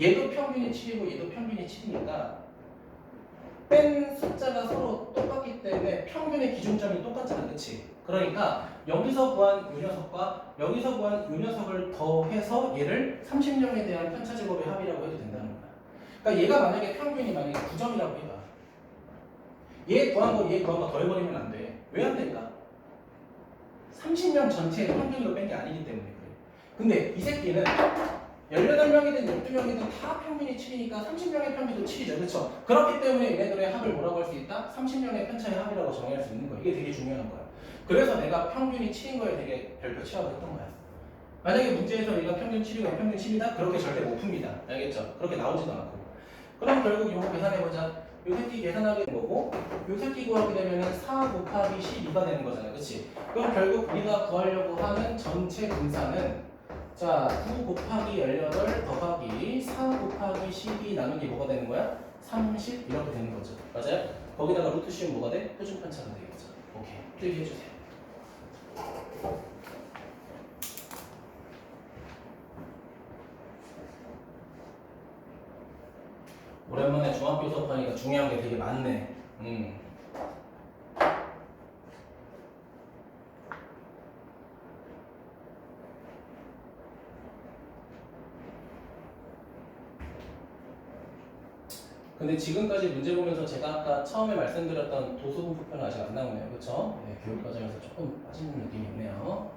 Speaker 1: 얘도 평균이 7이고 얘도 평균이 7이니까 뺀 숫자가 서로 똑같기 때문에 평균의 기준점이 똑같잖아. 그치? 그러니까 여기서 구한 요 녀석과 여기서 구한 요 녀석을 더해서 얘를 30명에 대한 편차 제곱의 합이라고 해도 된다는 거야. 그러니까 얘가 만약에 평균이 만약에 9점이라고 해봐. 얘 구한 거 더해버리면 안 돼. 왜 안 될까? 30명 전체의 평균으로 뺀 게 아니기 때문에 그래. 근데 이 새끼는 18명이든 12명이든 다 평균이 7이니까 30명의 평균도 7이죠. 그렇죠? 그렇기 때문에 얘네들의 합을 뭐라고 할 수 있다? 30명의 편차의 합이라고 정의할 수 있는 거야. 이게 되게 중요한 거야. 그래서 내가 평균이 7인 거에 되게 별표 치라고 했던 거야. 만약에 문제에서 얘가 평균 7이고 평균 7이다? 그렇게 절대 못 풉니다. 알겠죠? 그렇게 나오지도 않고. 그럼 결국 이거 계산해보자. 요 새끼 계산하게 되는 거고 요 새끼 구하게 되면 4 곱하기 12가 되는 거잖아. 그치? 그럼 결국 우리가 구하려고 하는 전체 분산은 자, 9 곱하기 18 더하기 4 곱하기 12 나누기 뭐가 되는 거야? 30 이렇게 되는 거죠. 맞아요? 거기다가 루트 씌우면 뭐가 돼? 표준 편차가 되겠죠. 오케이. 필기 해주세요. 오랜만에 중학교 수업하니까 중요한 게 되게 많네. 근데 지금까지 문제 보면서 제가 아까 처음에 말씀드렸던 도수분포표는 아직 안 나오네요. 그렇죠? 네, 교육 과정에서 조금 빠지는 느낌이 있네요.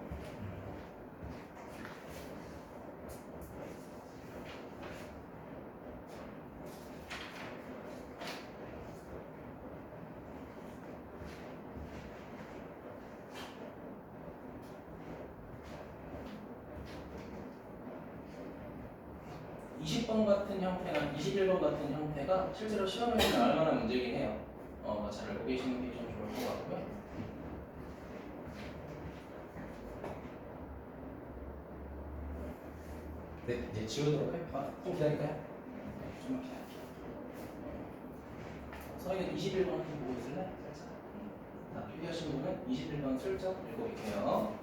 Speaker 1: 같은 형태나 21번 같은 형태가 실제로 시험에서 나올 만한 문제이긴 해요. 잘 알고 계시는 게 좀 좋을 것 같고요. 네, 이제 지우도록 할게요. 좀 기다릴까요? 네, 좀만 기다릴게요. 서희는 21번 한번 보고 있을래? 살짝. 필기하시는 분은 21번 슬쩍 읽어볼게요.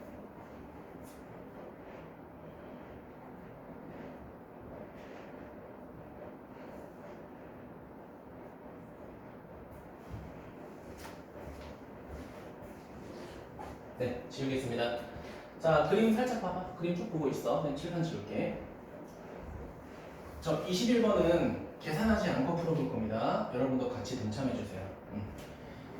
Speaker 1: 네, 지우겠습니다. 자, 그림 살짝 봐봐. 그림 쭉 보고 있어. 그냥 칠판 지울게. 저 21번은 계산하지 않고 풀어볼 겁니다. 여러분도 같이 동참해주세요.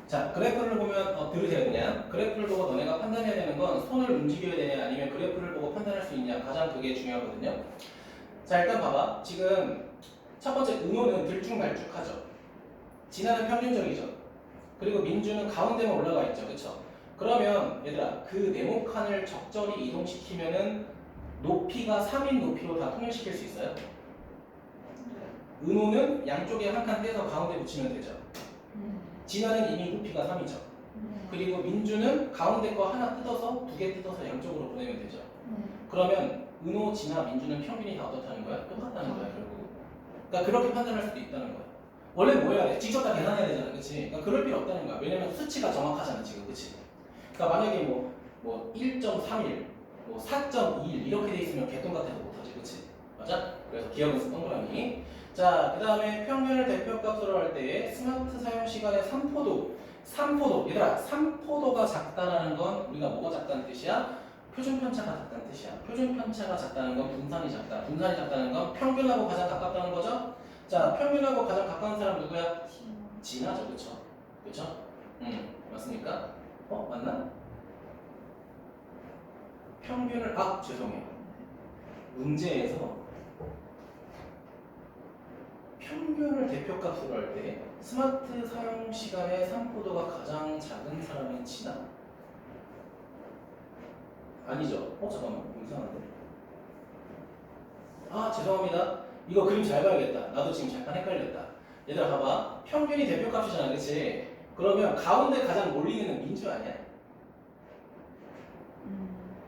Speaker 1: 자, 그래프를 보면, 들으세요, 그냥. 그래프를 보고 너네가 판단해야 되는 건 손을 움직여야 되냐, 아니면 그래프를 보고 판단할 수 있냐, 가장 그게 중요하거든요. 자, 일단 봐봐. 지금 첫 번째 응호는 들쭉날쭉하죠. 진화는 평균적이죠. 그리고 민주는 가운데만 올라가 있죠. 그쵸? 그러면 얘들아 그 네모칸을 적절히 이동시키면은 높이가 3인 높이로 다 통일시킬 수 있어요? 은호는 양쪽에 한 칸 떼서 가운데 붙이면 되죠. 진아는 이미 높이가 3이죠. 그리고 민주는 가운데 거 하나 뜯어서 두 개 뜯어서 양쪽으로 보내면 되죠. 그러면 은호, 진아, 민주는 평균이 다 어떻다는 거야? 똑같다는 거야 결국. 그러니까 그렇게 판단할 수도 있다는 거야. 원래 뭐 해야 돼? 직접 다 계산해야 되잖아, 그치? 그러니까 그럴 필요 없다는 거야. 왜냐면 수치가 정확하잖아 지금, 그치? 그러니까 만약에 뭐 1.31, 뭐 4.21 이렇게 돼 있으면 개똥 같아서 못하지, 그치? 맞아? 그래서 기억은 동그라미. 자, 그 다음에 평균을 대표값으로 할 때 스마트 사용 시간의 3포도. 얘들아, 3포도가 작다라는 건 우리가 뭐가 작다는 뜻이야? 표준 편차가 작다는 뜻이야. 표준 편차가 작다는 건 분산이 작다. 분산이 작다는 건 평균하고 가장 가깝다는 거죠? 자, 평균하고 가장 가까운 사람 누구야? 진하죠, 그쵸? 그쵸? 맞습니까? 맞나? 평균을, 죄송해요. 문제에서 평균을 대표값으로 할 때 스마트 사용 시간의 3포도가 가장 작은 사람이 진하? 아니죠. 잠깐만. 이상한데. 죄송합니다. 이거 그림 잘 봐야겠다. 나도 지금 잠깐 헷갈렸다. 얘들아 봐봐. 평균이 대표값이잖아, 그치? 그러면 가운데 가장 몰리는 애는 민주 아니야?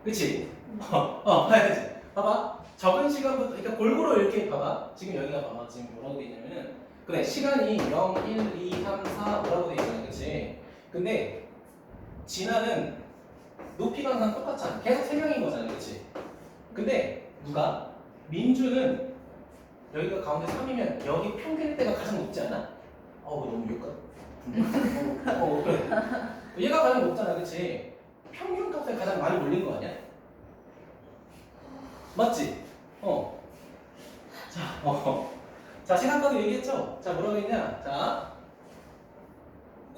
Speaker 1: 그치? 봐야지. 봐봐. 적은 시간부터, 그러니까 골고루 이렇게 봐봐. 지금 여기가 봐봐. 지금 뭐라고 돼 있냐면은, 그래, 시간이 0, 1, 2, 3, 4, 5라고 돼 있잖아, 그치? 근데, 진화는 높이가 항상 똑같잖아. 계속 3명인 거잖아, 그치? 근데, 누가? 민주는 여기가 가운데 3이면 여기 평균일 때가 가장 높지 않아? 너무 욕 같아. 그래. 얘가 가장 높잖아, 그치? 평균 값에 가장 많이 몰린 거 아니야? 맞지? 자, 시간까지 얘기했죠? 자, 뭐라고 했냐? 자,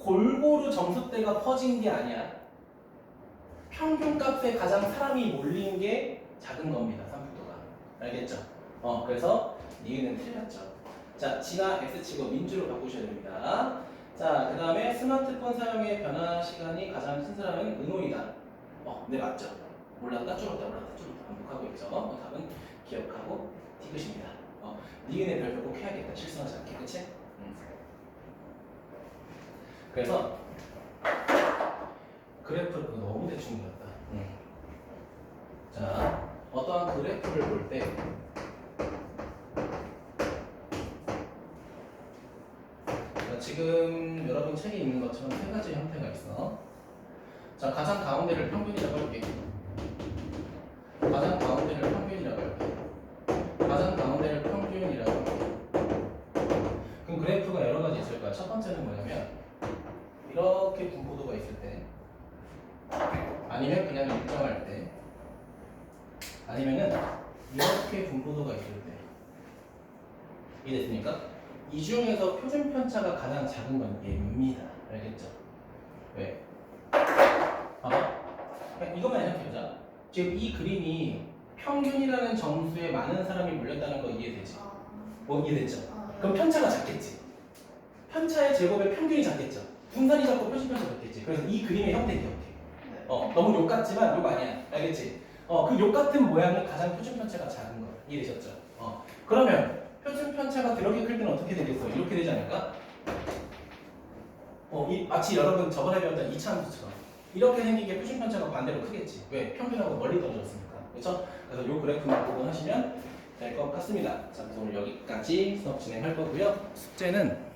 Speaker 1: 골고루 점수대가 퍼진 게 아니야. 평균 값에 가장 사람이 몰린 게 작은 겁니다, 3포도가. 알겠죠? 그래서 니은은 틀렸죠. 자, 진아 X치고 민주로 바꾸셔야 됩니다. 자, 그 다음에 스마트폰 사용의 변화 시간이 가장 큰 사람은 은호이다. 네, 맞죠? 올랐다, 줄었다, 반복하고 있죠. 답은 기억하고 티귿입니다. 니은의 별표 꼭 해야겠다. 실수하지 않게, 그치? 그래서 그래프를 너무 대충 그렸다. 자, 어떠한 그래프를 볼 때 지금 여러분 책에 있는 것처럼 세 가지 형태가 있어. 자, 가장 가운데를 평균이라고 할게. 가장 가운데를 평균이라고 할게. 그럼 그래프가 여러 가지 있을 거야. 첫 번째는 뭐냐면 이렇게 분포도가 있을 때, 아니면 그냥 일정할 때, 아니면은 이렇게 분포도가 있을 때. 이해됐습니까? 이 중에서 표준 편차가 가장 작은 건 얘입니다. 알겠죠? 왜? 봐봐. 이것만 생각해보자. 지금 이 그림이 평균이라는 점수에 많은 사람이 몰렸다는 거 이해되지? 이해됐죠? 그럼 편차가 작겠지? 편차의 제곱의 평균이 작겠죠? 분산이 작고 표준 편차 작겠지? 그래서 이 그림의 형태 기억해. 너무 욕 같지만 욕 아니야. 알겠지? 그 욕 같은 모양이 가장 표준 편차가 작은 거야. 이해되셨죠? 그러면 표준 편차가 그렇게 클 때는 어떻게 되겠어? 이렇게 되지 않을까? 마치 여러분 저번에 배웠던 2차 함수처럼 이렇게 생긴 게 표준 편차가 반대로 크겠지. 왜? 평균하고 멀리 떨어졌으니까. 그렇죠? 그래서 이 그래프만 보고 하시면 될 것 같습니다. 자, 그래서 오늘 여기까지 수업 진행할 거고요. 숙제는